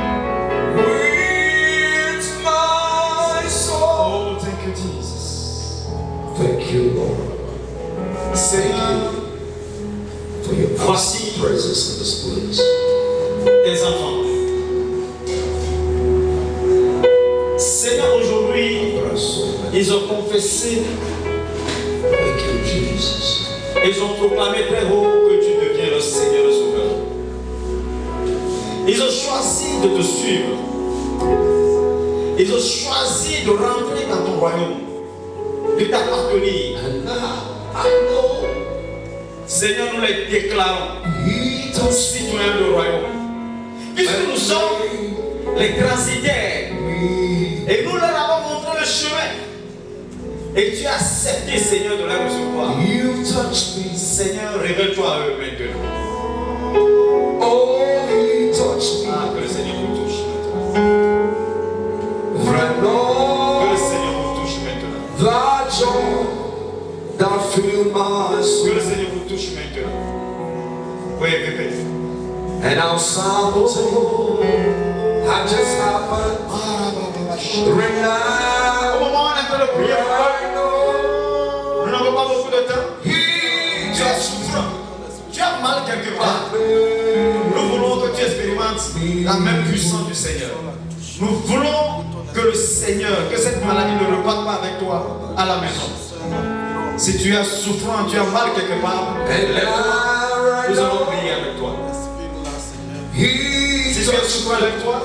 Oh, thank you, Jesus. Thank you, Lord. Thank you for your presence in this place. Tes enfants. Seigneur, aujourd'hui, ils ont confessé. Thank you, Jesus. Ils ont proclamé très haut que tu deviens le Seigneur, le Sauveur. Ils ont choisi de te suivre. Ils ont choisi de rentrer dans ton royaume, de t'appartenir. Seigneur, nous les déclarons. citoyens du royaume. Puisque nous sommes les transitaires et nous leur avons montré le chemin. Et tu as accepté, Seigneur, de les recevoir. You touched me. Seigneur, révèle-toi à eux maintenant. Oh, you touched me. Ah, que le Seigneur vous touche maintenant. Right, Que Lord, le Seigneur vous touche maintenant. thy joy that fill my Que soul. le Seigneur vous touche maintenant. Oui, répète. And our sorrow had just happened. Right now, Au moment où on est en train de prier, right now, nous n'avons pas beaucoup de temps. he Tu es souffrant. Tu as mal quelque part. Nous voulons que tu expérimentes la même puissance du Seigneur. Nous voulons que le Seigneur, que cette maladie ne reparte pas avec toi à la maison. Si tu es souffrant, tu as mal quelque part, and nous now, allons prier avec toi. he Si tu es souffrant avec toi,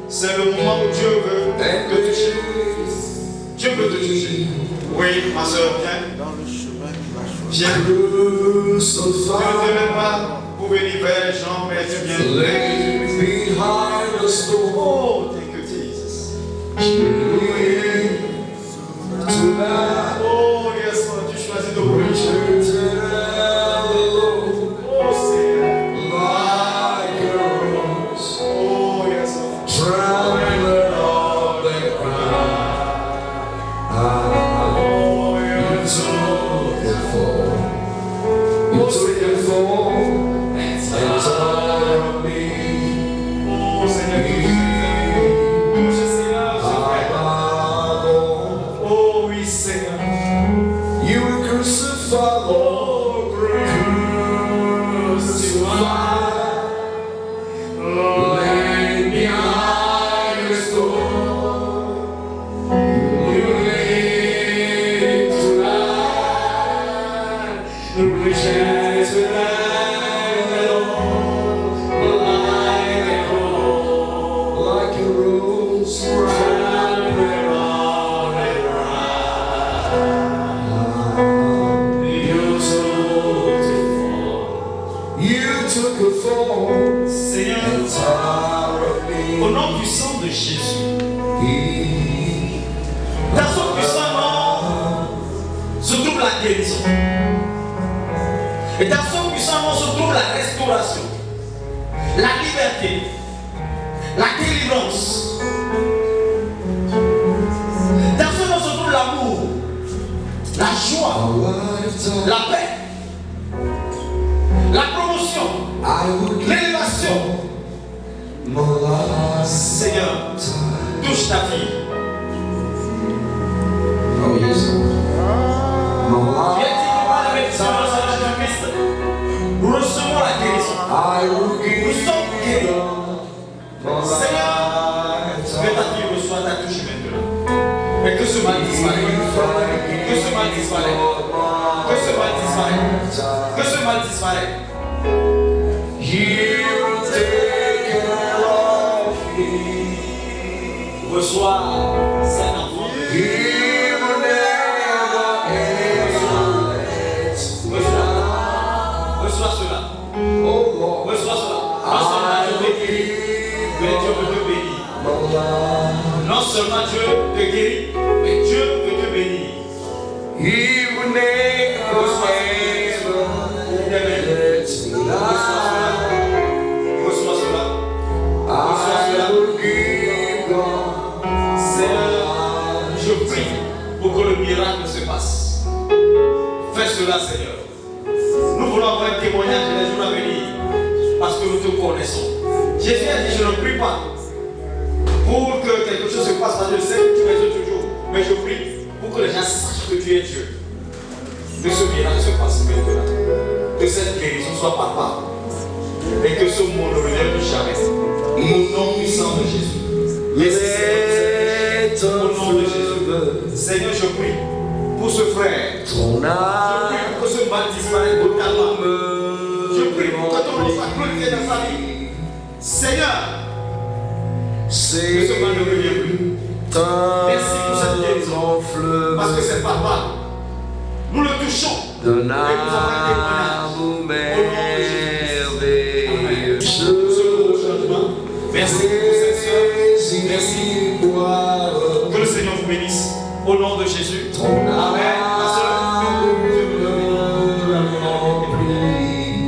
c'est le moment où Dieu veut te toucher. Dieu veut te toucher. Oui, ma soeur, viens. Viens. Ne te mets pas pour venir vers les gens, mais tu viens. lay behind the storm. Oh, thank you, Jesus. Tonight, Oh, yes, Lord, tu choisis de prier. tell the Lord, Oh, Seigneur. like a rose, Oh, yes, Lord. trembling on the ground. Oh, yes, You took the fall. You took the fall and taught me. Oh, Seigneur, touche Seigneur, je prie. Oh, oui, Seigneur. You were crucified, Lord, crucified, laid behind the stone. You laid tonight, rejected like a rose, trembling on the ground. You took a fall Seigneur, and tired me. au nom puissant de Jésus, dans son puissant nom se trouve la guérison. Et dans son puissant nom se trouve la restauration, la liberté, la délivrance. Dans ce nom se trouve l'amour, la joie, la paix, la promotion, l'élévation. Seigneur, touche ta fille. Oh yes. Tu as dit que par la bénédiction de Seigneur Jésus-Christ, nous recevons la guérison. Nous sommes guéris. Seigneur, que ta fille reçoive ta touche maintenant. Et que ce mal disparaisse. Que ce mal disparaisse. Que ce mal disparaisse. Que ce mal disparaisse. You take care of me. Reçois cet enfant. He will never end. Reçois cela. Oh Lord, Reçois cela. Non seulement Dieu te guérit, mais Dieu veut te bénir. Non seulement Dieu te guérit, mais Dieu veut te bénir. He will never end. Reçois cela. I will give God. Seigneur, je prie pour que le miracle se passe. Fais cela, Seigneur. Nous voulons avoir un témoignage dans les jours à venir parce que nous te connaissons. Jésus a dit, je ne prie pas pour que quelque chose se passe parce que je sais que tu es toujours. Mais je prie pour que les gens sachent que tu es Dieu. Que ce miracle se passe maintenant. Que cette guérison soit palpable. Et que ce monde ne revienne plus jamais. Au nom puissant de Jésus. Merci Seigneur. Au nom de Jésus. Seigneur, je prie pour ce frère. Je prie pour que ce mal disparaisse totalement. Je prie pour que ton nom soit glorifié dans sa vie. Seigneur, que ce mal ne revienne plus. Merci pour cette guérison. Parce que c'est palpable. Nous le touchons. Et nous avons un témoignage. Au nom de Jésus. Merci pour cette soeur. Merci. Que le Seigneur vous bénisse. Au nom de Jésus. Amen. Ma soeur,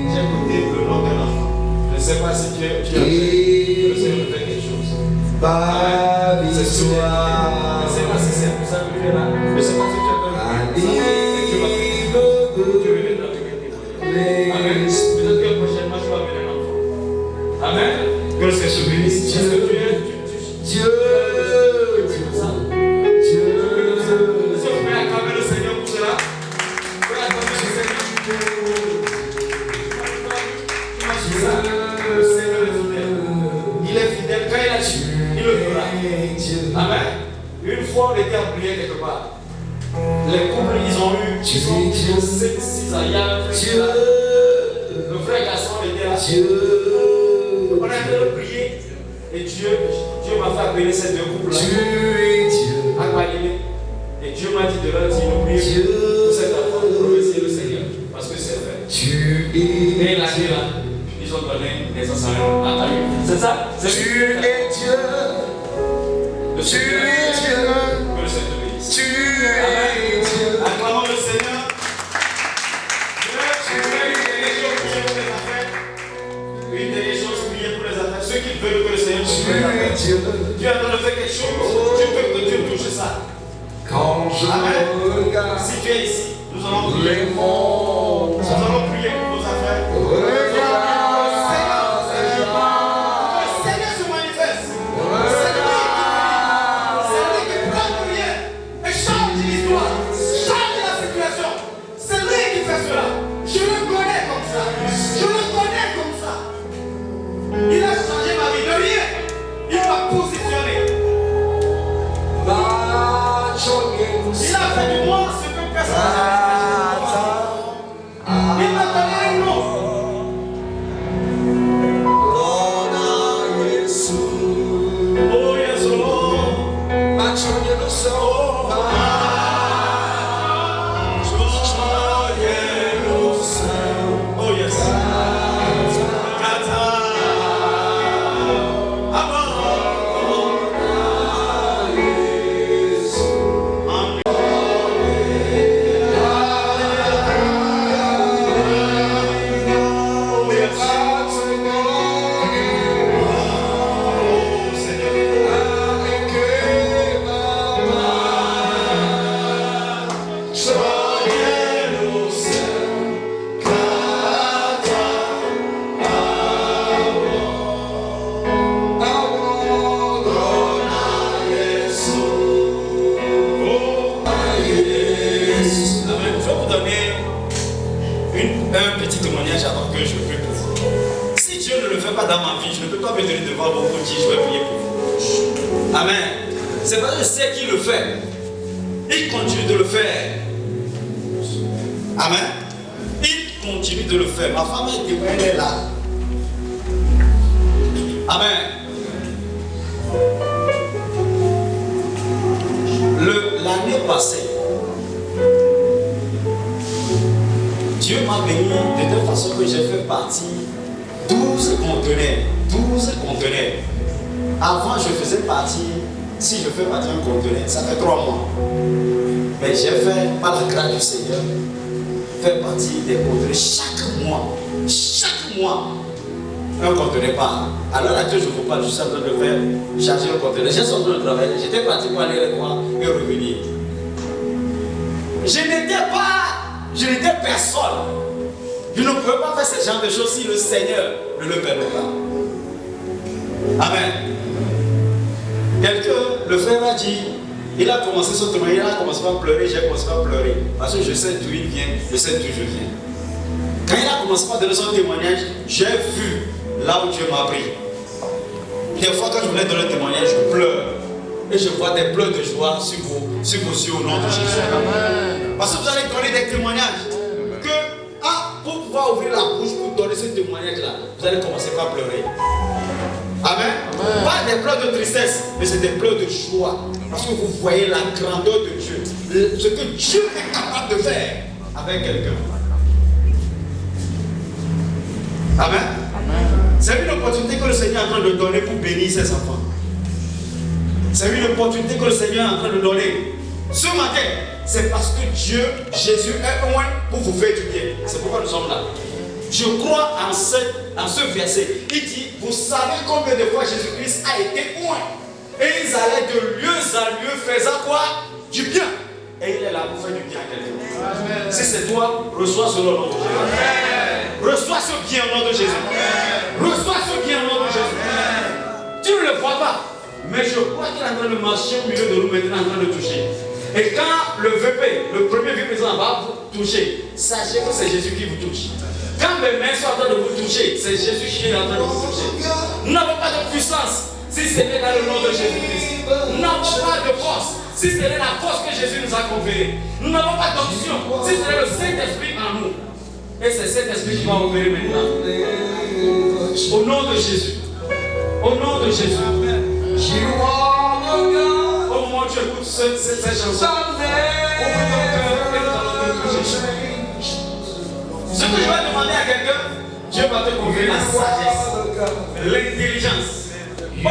j'ai écouté le nom de l'enfant. Je ne sais pas si tu as que le Seigneur fait quelque chose. Amen. C'est sûr. Je ne sais pas si c'est pour ça que tu es là. Je ne sais pas si tu as fait quelque chose. Dieu va te bénir. Amen. Peut-être que prochainement tu vas venir un enfant. Amen. Que le Seigneur te bénisse. Est-ce que tu es Dieu. Amen. Une fois on était appelés quelque part. Les couples ils ont eu 5-6 ans. Il y a un frère. Le frère garçon était là. On a été le prier. Et Dieu m'a fait appeler ces deux couples là. À Malimé. Et Dieu m'a dit de leur dire de prier pour cet enfant pour remercier le Seigneur. Parce que c'est fait. Et la nuit là, ils ont donné des enseignements à lui. C'est ça? Tu es Dieu. Tu es Dieu. Que le Seigneur te bénisse. Tu es Dieu. Acclamons le Seigneur. Une des choses, prier pour les affaires. Ceux qui veulent que le Seigneur touche les affaires. Dieu est en train de faire quelque chose. Tu veux que Dieu touche ça. Amen. Si tu es ici, nous allons prier. Nous allons prier pour vos affaires. Il a changé ma vie de rien. Il m'a positionné. Il a fait de moi ce que personne n'a fait. Il m'a donné un nom. Oh yes, oh yes. Un petit témoignage avant que je prie pour vous. Si Dieu ne le fait pas dans ma vie, je ne peux pas me tenir devant vous pour dire je vais prier pour vous. Amen. C'est parce que je sais qu'il le fait. Il continue de le faire. Amen. Il continue de le faire. Ma femme est témoin, elle est là. Amen. L'année passée, Dieu m'a béni de telle façon que j'ai fait partie 12 conteneurs. 12 conteneurs. Avant, je faisais partie, si je fais partie d'un conteneur, ça fait 3 mois. Mais j'ai fait, par la grâce du Seigneur, faire partie des conteneurs chaque mois, un conteneur part. Alors là, je ne veux pas, je suis en train de faire charger un conteneur. J'ai sorti de travail, j'étais parti pour aller les voir et revenir. Je n'étais personne. Je ne pouvais pas faire ce genre de choses si le Seigneur ne le permet pas. Amen. Le frère a dit, il a commencé son témoignage, il a commencé à pleurer, j'ai commencé à pleurer. Parce que je sais d'où il vient, je sais d'où je viens. Quand il a commencé à donner son témoignage, j'ai vu là où Dieu m'a pris. Des fois, quand je voulais donner un témoignage, je pleure. Et je vois des pleurs de joie sur vos yeux au nom de Jésus. Amen. Parce que vous allez donner des témoignages. Pour pouvoir ouvrir la bouche pour donner ce témoignage-là, vous allez commencer par pleurer. Amen. Amen. Pas des pleurs de tristesse, mais c'est des pleurs de joie. Parce que vous voyez la grandeur de Dieu. Ce que Dieu est capable de faire avec quelqu'un. Amen. Amen. C'est une opportunité que le Seigneur est en train de donner pour bénir ses enfants. C'est une opportunité que le Seigneur est en train de donner. Ce matin, c'est parce que Dieu, Jésus est loin pour vous faire du bien. C'est pourquoi nous sommes là. Je crois en ce verset. Il dit, vous savez combien de fois Jésus-Christ a été loin. Et ils allaient de lieu à lieu faisant quoi? Du bien. Et il est là pour faire du bien à quelqu'un. Si c'est toi, reçois ce nom de Jésus. Reçois ce bien au nom de Jésus. Reçois ce bien au nom de Jésus. Tu ne le vois pas. Mais je crois qu'il est en train de marcher au milieu de nous maintenant, en train de toucher. Et quand le VP, le premier vice-président va vous toucher, sachez que c'est Jésus qui vous touche. Quand mes mains sont en train de vous toucher, c'est Jésus qui est en train de vous toucher. Nous n'avons pas de puissance si ce n'est dans le nom de Jésus-Christ. Nous n'avons pas de force si ce n'est la force que Jésus nous a conférée. Nous n'avons pas d'option si ce n'est le Saint-Esprit en nous. Et c'est cet esprit qui va opérer maintenant. Au nom de Jésus. Au nom de Jésus. Au moment où tu écoutes cette chanson, ouvre ton cœur et nous allons te toucher. Ce que je vais demander à quelqu'un, Dieu va te conférer la sagesse, l'intelligence. Oh,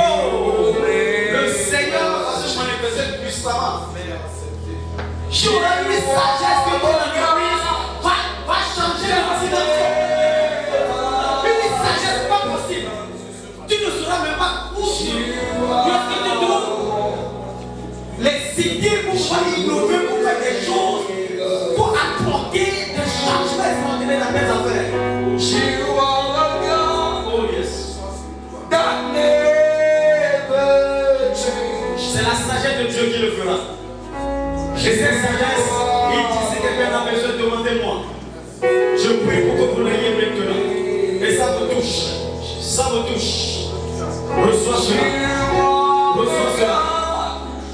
le Seigneur va se manifester puissamment. J'aurai une sagesse que ton entreprise va changer la situation. Une sagesse pas possible. Tu ne sauras même pas où tu es. Les idées pour pouvoir innover, pour faire des choses, pour apporter des changements extraordinaires dans tes affaires. Oh yes. C'est la sagesse de Dieu qui le fera. Et cette sagesse, il dit si quelqu'un a besoin, demandez-moi. Je prie pour que vous l'ayez maintenant. Et ça me touche. Ça me touche. Reçois cela. Reçois cela.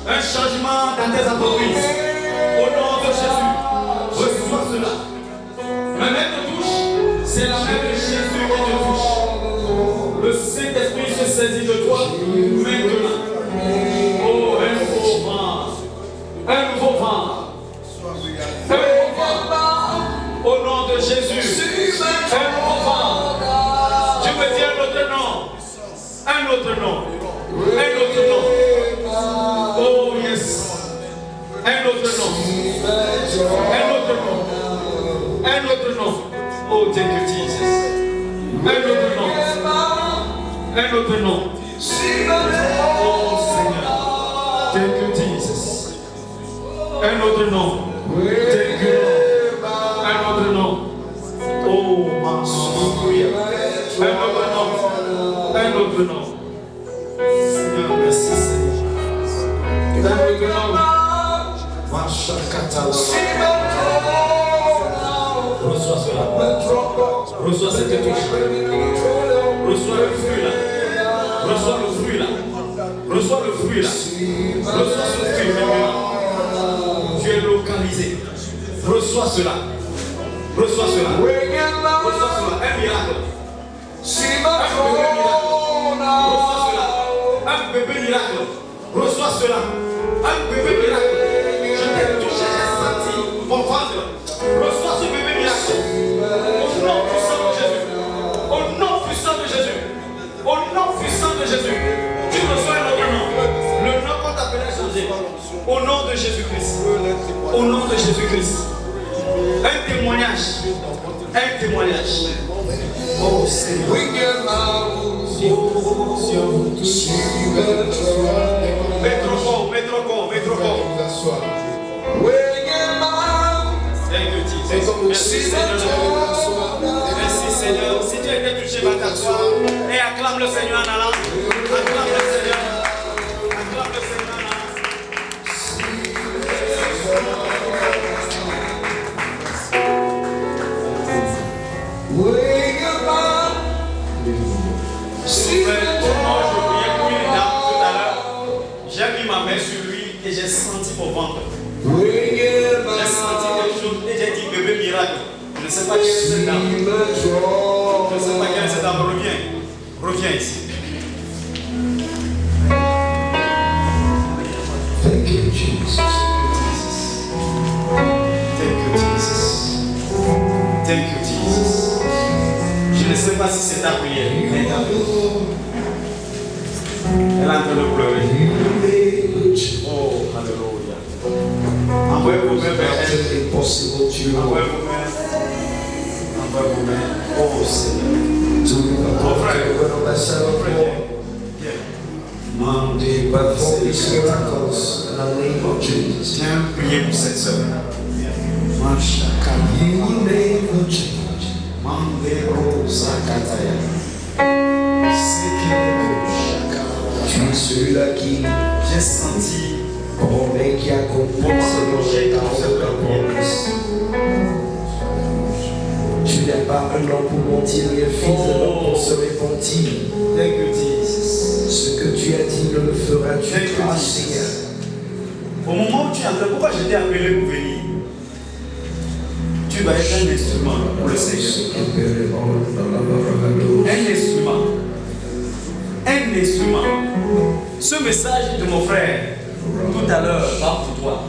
Un changement dans tes entreprises. Au nom de Jésus. Reçois cela. Ma main te touche. C'est la main de Jésus qui te touche. Le Saint-Esprit se saisit de toi maintenant. Oh, un nouveau vent. Un nouveau vent. Un nouveau vent. Au nom de Jésus. Un nouveau vent. Je veux dire un autre nom. Un autre nom. Un autre nom. Oh yes. Un autre nom. Un autre nom. Un autre nom. Oh, thank you, Jesus. Un autre nom. Un autre nom. Oh Seigneur. Thank you, Jesus. Un autre nom. Thank you. Un autre nom. Oh, ma Alléluia. Un autre nom. Un autre nom. Seigneur, merci Seigneur. Un autre nom. Reçois cela. Reçois cette touche. Reçois le fruit là. Reçois le fruit là. Reçois le fruit là. Reçois ce fruit maintenant. Tu es localisé. Reçois cela. Reçois cela. Reçois cela. Un miracle. Un bébé miracle. Reçois cela. Un bébé miracle. Je t'ai touché, j'ai senti mon ventre. Reçois ce bébé miracle. Au nom puissant de Jésus. Au nom puissant de Jésus. Au nom puissant de Jésus. Tu reçois un autre nom. Le nom qu'on t'appelait changer. Au nom de Jésus-Christ. Au nom de Jésus-Christ. Un témoignage. Un témoignage. Oh Seigneur. Mets trop fort, mets trop fort, mets trop fort. Thank you, Jesus. Merci Seigneur. Merci Seigneur. Si tu as été touché, va t'asseoir et acclame le Seigneur en allant. Acclame le Seigneur. Acclame le Seigneur en allant. J'ai mis ma main sur lui et j'ai senti mon ventre. J'ai senti quelque chose et j'ai dit bébé miracle. Je ne sais pas quelle est cette dame. Je ne sais pas quelle est cette dame. Reviens. Reviens ici. Thank you, Jesus. Thank you, Jesus. Thank you, Jesus. Je ne sais sais pas si c'est ta prière, mais ta prière. Elle est en train de pleurer. Oh, alléluia. Envoyez vos mains vers elle. Impossible to Envoyez vos mains. Envoyez vos mains. Oh, Seigneur. perform these miracles in the name of Jesus. Viens prier pour cette sœur. You never change. Tu es celui-là qui J'ai senti promet, qui accompagne ta promesse. Tu n'es pas un homme pour mentir, ni un fils d'un homme pour se repentir. Thank you, Jesus. Ce que tu as dit ne le feras-tu pas, Seigneur. Au moment où tu entrais, pourquoi je t'ai appelé pour venir? Tu vas être un instrument pour le Seigneur. Un instrument. Un instrument. Ce message de mon frère, tout à l'heure, va pour toi.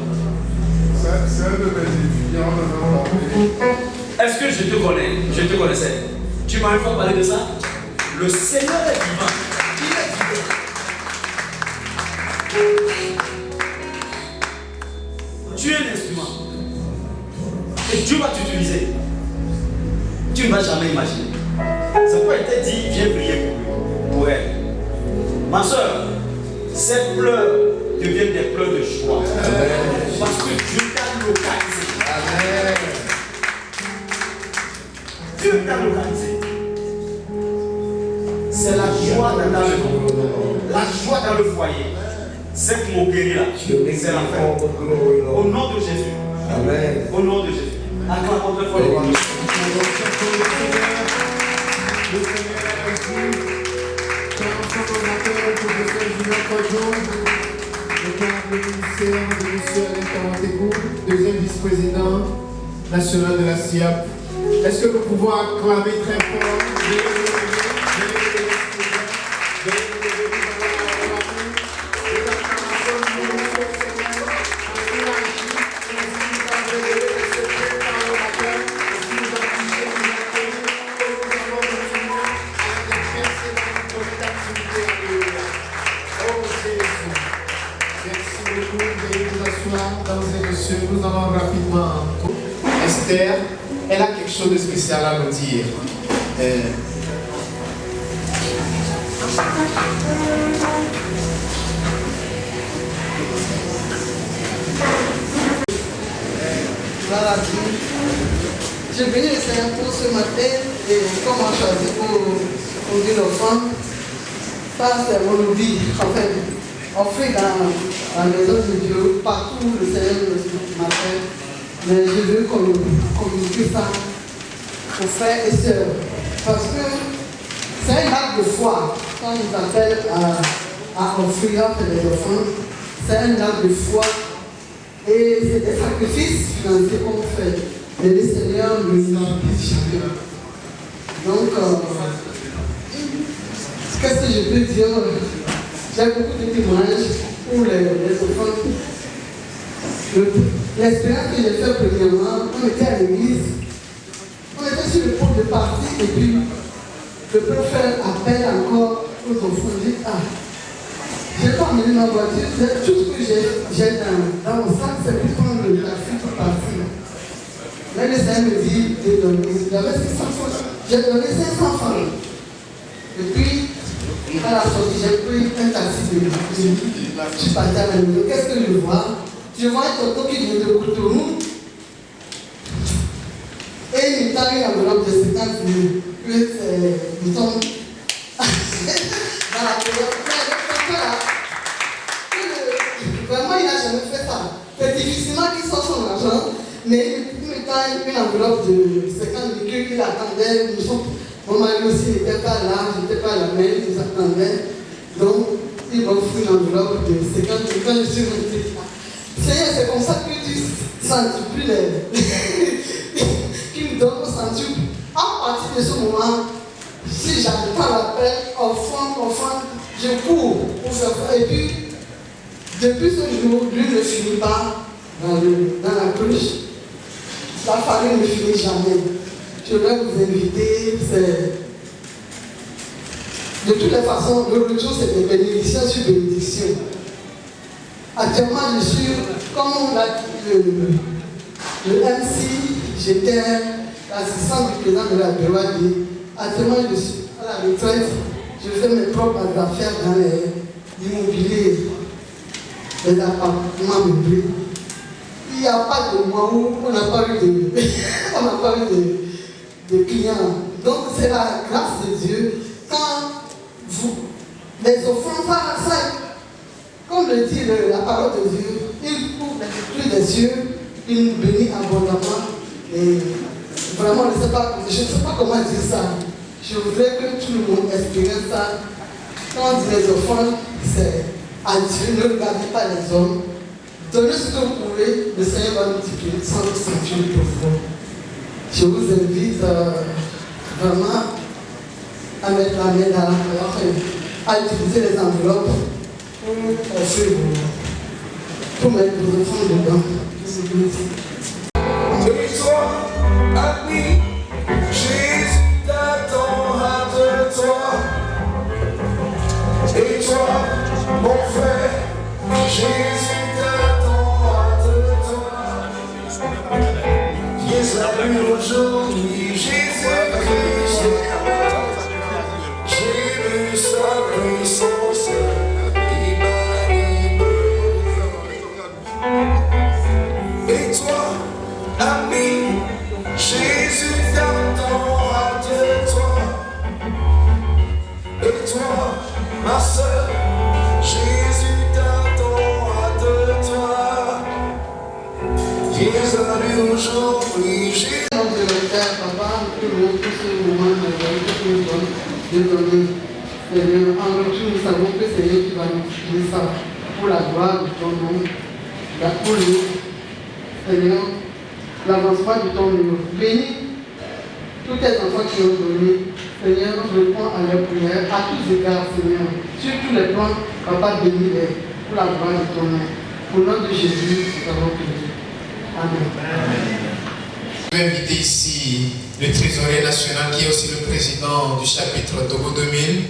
C'est un de mes étudiants maintenant. Est-ce que je te connais? Je te connaissais. Tu m'as une fois parlé de ça? Le Seigneur est vivant. Il est vivant. Tu es un instrument. Et Dieu va t'utiliser. Tu ne vas jamais imaginer. C'est pourquoi il t'a dit, viens prier pour elle. Ma soeur, ces pleurs deviennent des pleurs de joie. Parce que Dieu t'a localisé. Dieu t'a localisé. C'est la joie dans ta maison. La joie dans le foyer. Cette moquerie-là, c'est la fin. Au nom de Jésus. Amen. Au nom de Jésus. Acclamons très fort le roi. Deuxième vice-président national de la SIAP. Est-ce que nous pouvons acclamer très fort? Nous allons rapidement. Esther, elle a quelque chose de spécial à nous dire. Voilà. Je venais de Saint-Paul ce matin et comme on choisit pour ouvrir l'offrande, ça c'est mon hobby. En fait, on fait dans la maison de Dieu, partout où le Seigneur m'appelle. Mais je veux communiquer ça aux frères et sœurs. Parce que c'est un acte de foi. Quand ils appellent à offrir des offrandes, c'est un acte de foi. Et c'est des sacrifices financiers qu'on fait. Et le Seigneur nous invite jamais. Donc, qu'est-ce que je peux dire? J'ai beaucoup de témoignages pour les offrandes. L'expérience que j'ai faite premièrement, on était à l'église, on était sur le pont de partie et puis le préfet appelle encore aux offrandes. Je dis, je n'ai pas emmené ma voiture, tout ce que j'ai dans mon sac, c'est pour prendre le taxi pour partir. Là, le Seigneur me dit de donner, j'avais 600 francs, j'ai donné 500 francs. Et puis, à la sortie, j'ai pris un taxi de je suis parti à la maison. Qu'est-ce que je vois? Je vois un tonton qui vient de Cotonou et il me tend une enveloppe de 50 000. Puis nous sommes dans la période. Vraiment, il n'a jamais fait ça. C'est difficilement qu'il sort son argent, mais il me tend une enveloppe de 50 000 qu'il attendait. Mon mari aussi n'était pas là, je n'étais pas à la main, ils attendaient. Donc, il m'offre une enveloppe de 50 000. Quand je suis rentré, Seigneur, c'est comme ça que tu centuplies les. qui me donne au centuple. À partir de ce moment, si j'avais pas l'appel, offrande, je cours pour faire ça. Et puis, depuis ce jour, lui ne finit pas dans la cruche. La farine ne finit jamais. Je vais vous inviter, c'est De toutes les façons, le retour, c'est des bénédictions sur bénédictions. Actuellement, je suis, comme on l'a dit, le MC, j'étais l'assistant du président de la BOAD. Actuellement, je suis à la retraite. Je fais mes propres affaires dans l'immobilier, les appartements meublés. Il n'y a pas de mois où on n'a pas eu de clients. Donc, c'est la grâce de Dieu. Quand les offrandes, ça, comme le dit la parole de Dieu, il ouvre les fruits des cieux, il nous bénit abondamment. Et vraiment, je ne sais pas comment dire ça. Je voudrais que tout le monde expérimente ça. Quand on dit les offrandes, c'est à Dieu, ne regardez pas les hommes. Donnez ce que vous pouvez, le Seigneur va multiplier sans vous sentir le profond. Je vous invite vraiment à mettre la main dans à utiliser les enveloppes pour offrir pour mettre vos offrandes dedans. Toi, ami, Jésus t'attend à de toi. Et toi, mon frère, Jésus t'attend à de toi. Viens à lui aujourd'hui, Jésus-Christ. J'ai vu sa puissance qui m'anime. Et toi, ami, Jésus t'attend à de toi. Et toi, ma soeur, Jésus t'attend à de toi. Viens à lui aujourd'hui, Jésus. Papa, tout le monde, tout ce moment, de donner. Seigneur, en retour, nous savons que c'est Dieu qui va nous utiliser ça pour la gloire de ton nom, pour nous. Seigneur, l'avancement de ton nom. Bénis tous tes enfants qui ont donné. Seigneur, réponds à leurs prières, à tous égards, Seigneur. Sur tous les plans, Papa, bénis-les pour la gloire de ton nom. Au nom de Jésus, nous avons prié. Amen. Je vais inviter ici le trésorier national qui est aussi le président du chapitre Togo 2000.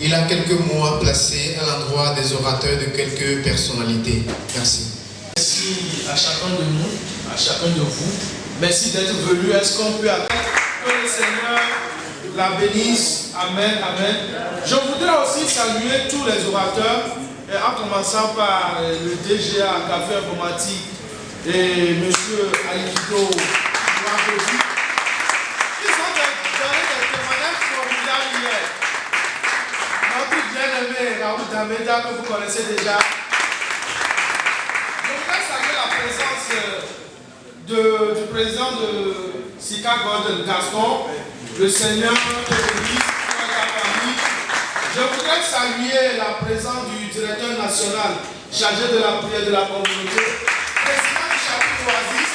Il a quelques mots à placer à l'endroit des orateurs de quelques personnalités. Merci. Merci à chacun de nous, à chacun de vous. Merci d'être venu. Est-ce qu'on peut attendre que le Seigneur la bénisse? Amen, amen. Je voudrais aussi saluer tous les orateurs, en commençant par le DGA Café Informatique et M. Aïkido. Ils ont donné des témoignages formidables hier. Notre bien-aimé Raoul Dameda, que vous connaissez déjà. Je voudrais saluer la présence du président de Sika Gordon Gaston, le Seigneur de l'Église, je voudrais saluer la présence du directeur national chargé de la prière de la communauté, président du chapitre Oasis.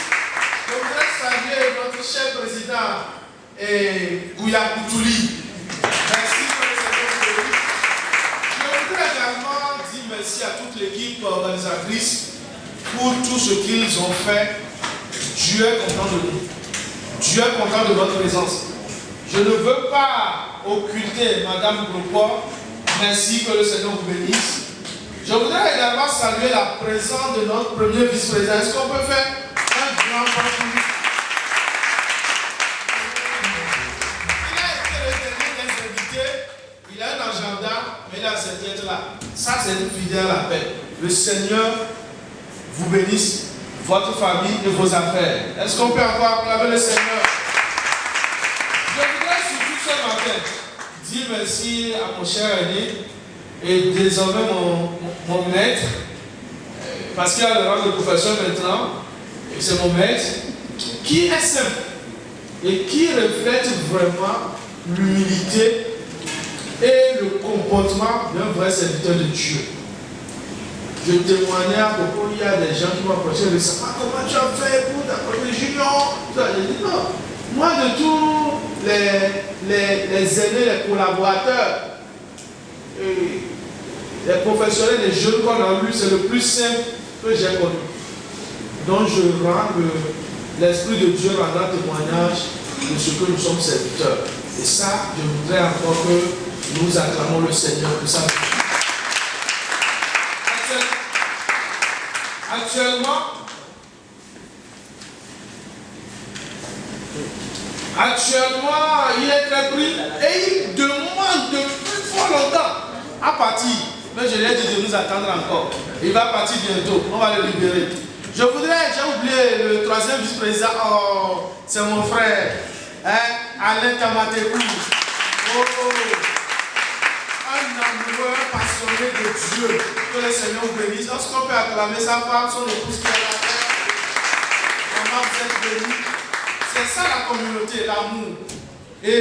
Je voudrais saluer notre cher président Gouya Koutouli. Merci pour le Seigneur. Je voudrais également dire merci à toute l'équipe organisatrice pour tout ce qu'ils ont fait. Dieu est content de nous. Dieu est content de votre présence. Je ne veux pas occulter Madame Gropor. Merci, que le Seigneur vous bénisse. Je voudrais également saluer la présence de notre premier vice-président. Est-ce qu'on peut faire un grand pas pour lui? Il a été le dernier des invités. Il a un agenda, mais il a cette être là. Ça, c'est une fidèle appel. Le Seigneur vous bénisse, votre famille et vos affaires. Est-ce qu'on peut encore acclamer le Seigneur? Je voudrais surtout ce matin dire merci à mon cher aîné et désormais mon maître, parce qu'il a le rang de professeur maintenant, et c'est mon maître, qui est simple et qui reflète vraiment l'humilité et le comportement d'un vrai serviteur de Dieu. Je témoignais à propos, il y a des gens qui m'ont approché récemment, comment tu as fait pour t'approcher Junior? J'ai dit non. Moi, de tous les aînés, les collaborateurs, les professionnels, les jeunes qu'on a eu, c'est le plus simple que j'ai connu. Donc, je rends l'Esprit de Dieu rendant témoignage de ce que nous sommes serviteurs. Et ça, je voudrais encore que Nous acclamons le Seigneur pour ça. Actuellement, il est très pris et il demande depuis fort longtemps à partir. Mais je lui ai dit de nous attendre encore. Il va partir bientôt. On va le libérer. J'ai oublié le troisième vice-président. Oh, c'est mon frère. Alain Tamatekou. Oh, un amoureux passionné de Dieu. Que le Seigneur vous bénisse. Lorsqu'on peut acclamer sa femme, son épouse qui est à la terre. Maman, vous êtes bénis. C'est ça la communauté, l'amour. Et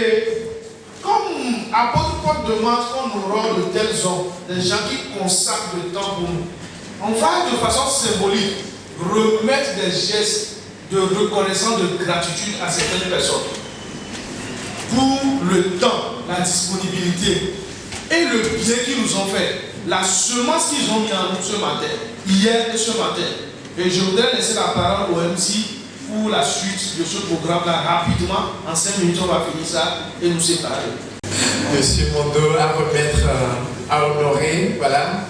comme apôtre Paul demande qu'on nous rende de tels hommes, des gens qui consacrent le temps pour nous, on va de façon symbolique remettre des gestes de reconnaissance, de gratitude à certaines personnes pour le temps, la disponibilité et le bien qu'ils nous ont fait, la semence qu'ils ont mis en nous ce matin, hier et ce matin. Et je voudrais laisser la parole au MC pour la suite de ce programme-là rapidement. En 5 minutes, on va finir ça et nous séparer. Monsieur Mondo à remettre, à honorer, voilà,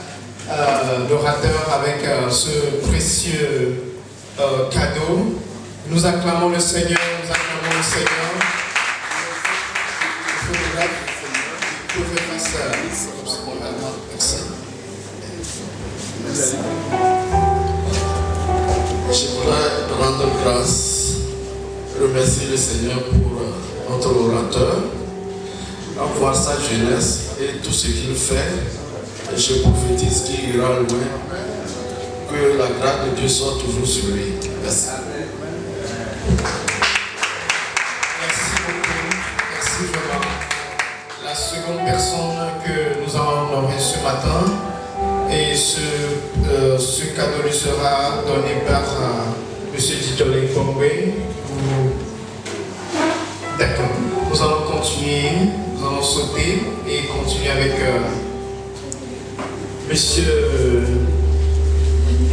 l'orateur avec ce précieux cadeau. Nous acclamons le Seigneur, nous acclamons le Seigneur. Vous pouvez faire ça. Merci. Je voudrais rendre grâce, remercier le Seigneur pour notre orateur, voir sa jeunesse et tout ce qu'il fait. Et je prophétise qu'il ira loin, que la grâce de Dieu soit toujours sur lui. Merci. Merci beaucoup. Merci vraiment. La seconde personne que nous allons honorer ce matin, et ce cadeau lui sera donné par M. Didolé Pombe. D'accord. Nous allons continuer, nous allons sauter et continuer avec Monsieur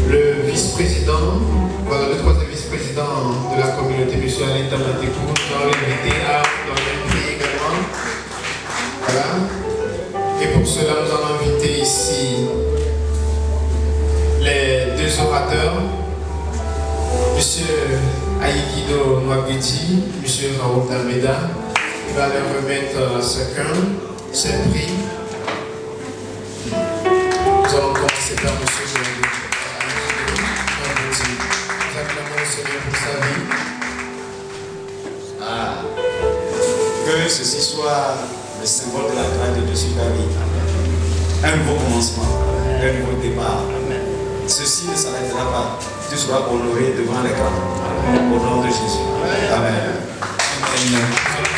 le vice-président, voilà le troisième vice-président de la communauté, M. Alain Tamatekou. Nous allons l'inviter à donner un prix également. Voilà. Et pour cela, nous allons inviter ici les deux orateurs, M. Aikido Nwageti, M. Raoul Almeida. Il va leur remettre chacun ses prix. Nous allons commencer par M. Nwageti. Nous acclamons le Seigneur pour sa vie. Que ceci soit le symbole de la grâce de Dieu sur ta vie. Un nouveau commencement, un nouveau départ. Ceci ne s'arrêtera pas. Tu seras honoré devant les grands. Au nom de Jésus. Amen. Nous allons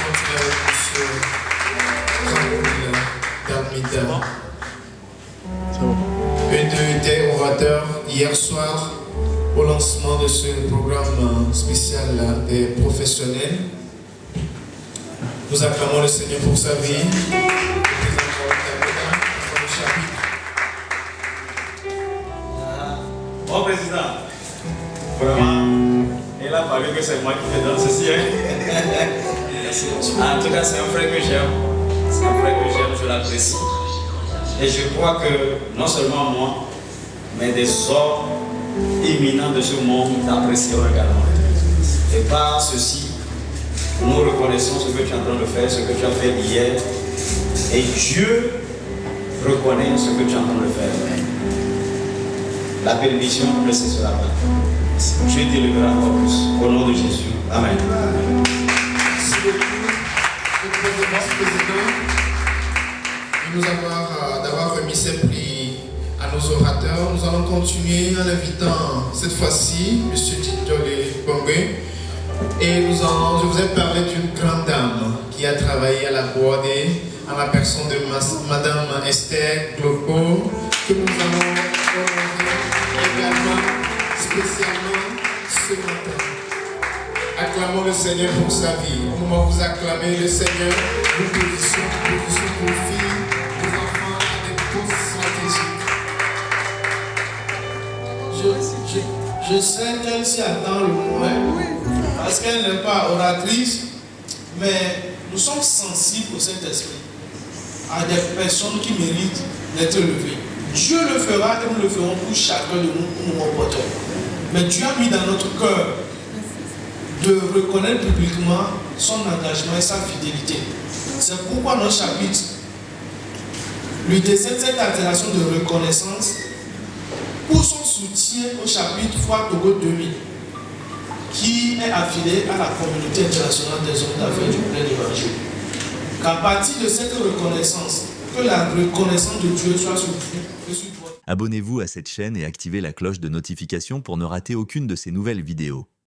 continuer avec M. Raoul Almeida. Un des orateurs hier soir au lancement de ce programme spécial des professionnels. Nous acclamons le Seigneur pour sa vie. Bon président, vraiment, il a fallu que c'est moi qui te donne ceci. En tout cas, c'est un frère que j'aime. C'est un frère que j'aime, je l'apprécie. Et je crois que non seulement moi, mais des hommes éminents de ce monde t'apprécieront également. Et par ceci, nous reconnaissons ce que tu es en train de faire, ce que tu as fait hier. Et Dieu reconnaît ce que tu es en train de faire. La bénédiction ne cessera pas. Dieu t'élèvera encore plus. Au nom de Jésus. Amen. Merci beaucoup au président de nous d'avoir remis ces prix à nos orateurs. Nous allons continuer en invitant cette fois-ci M. Didolé Pombe. Et je vous ai parlé d'une grande dame qui a travaillé à la Boadé, à la personne de Madame Esther Gloko, que nous allons honorer également, spécialement ce matin. Acclamons le Seigneur pour sa vie. Au moment où vous acclamez le Seigneur, nous positionnons vos filles, vos enfants à des postes stratégiques. Je sais qu'elle s'y attend le moins, parce qu'elle n'est pas oratrice, mais nous sommes sensibles au Saint-Esprit. à des personnes qui méritent d'être élevées. Dieu le fera et nous le ferons pour chacun de nous, pour nos porteurs. Mais Dieu a mis dans notre cœur de reconnaître publiquement son engagement et sa fidélité. C'est pourquoi notre chapitre lui décerne cette altération de reconnaissance pour son soutien au chapitre Foi Togo 2000, qui est affilié à la communauté internationale des hommes d'affaires du plein évangile. Qu'à partir de cette reconnaissance, que la reconnaissance de Dieu soit sur vous et sur votre. Abonnez-vous à cette chaîne et activez la cloche de notification pour ne rater aucune de ces nouvelles vidéos.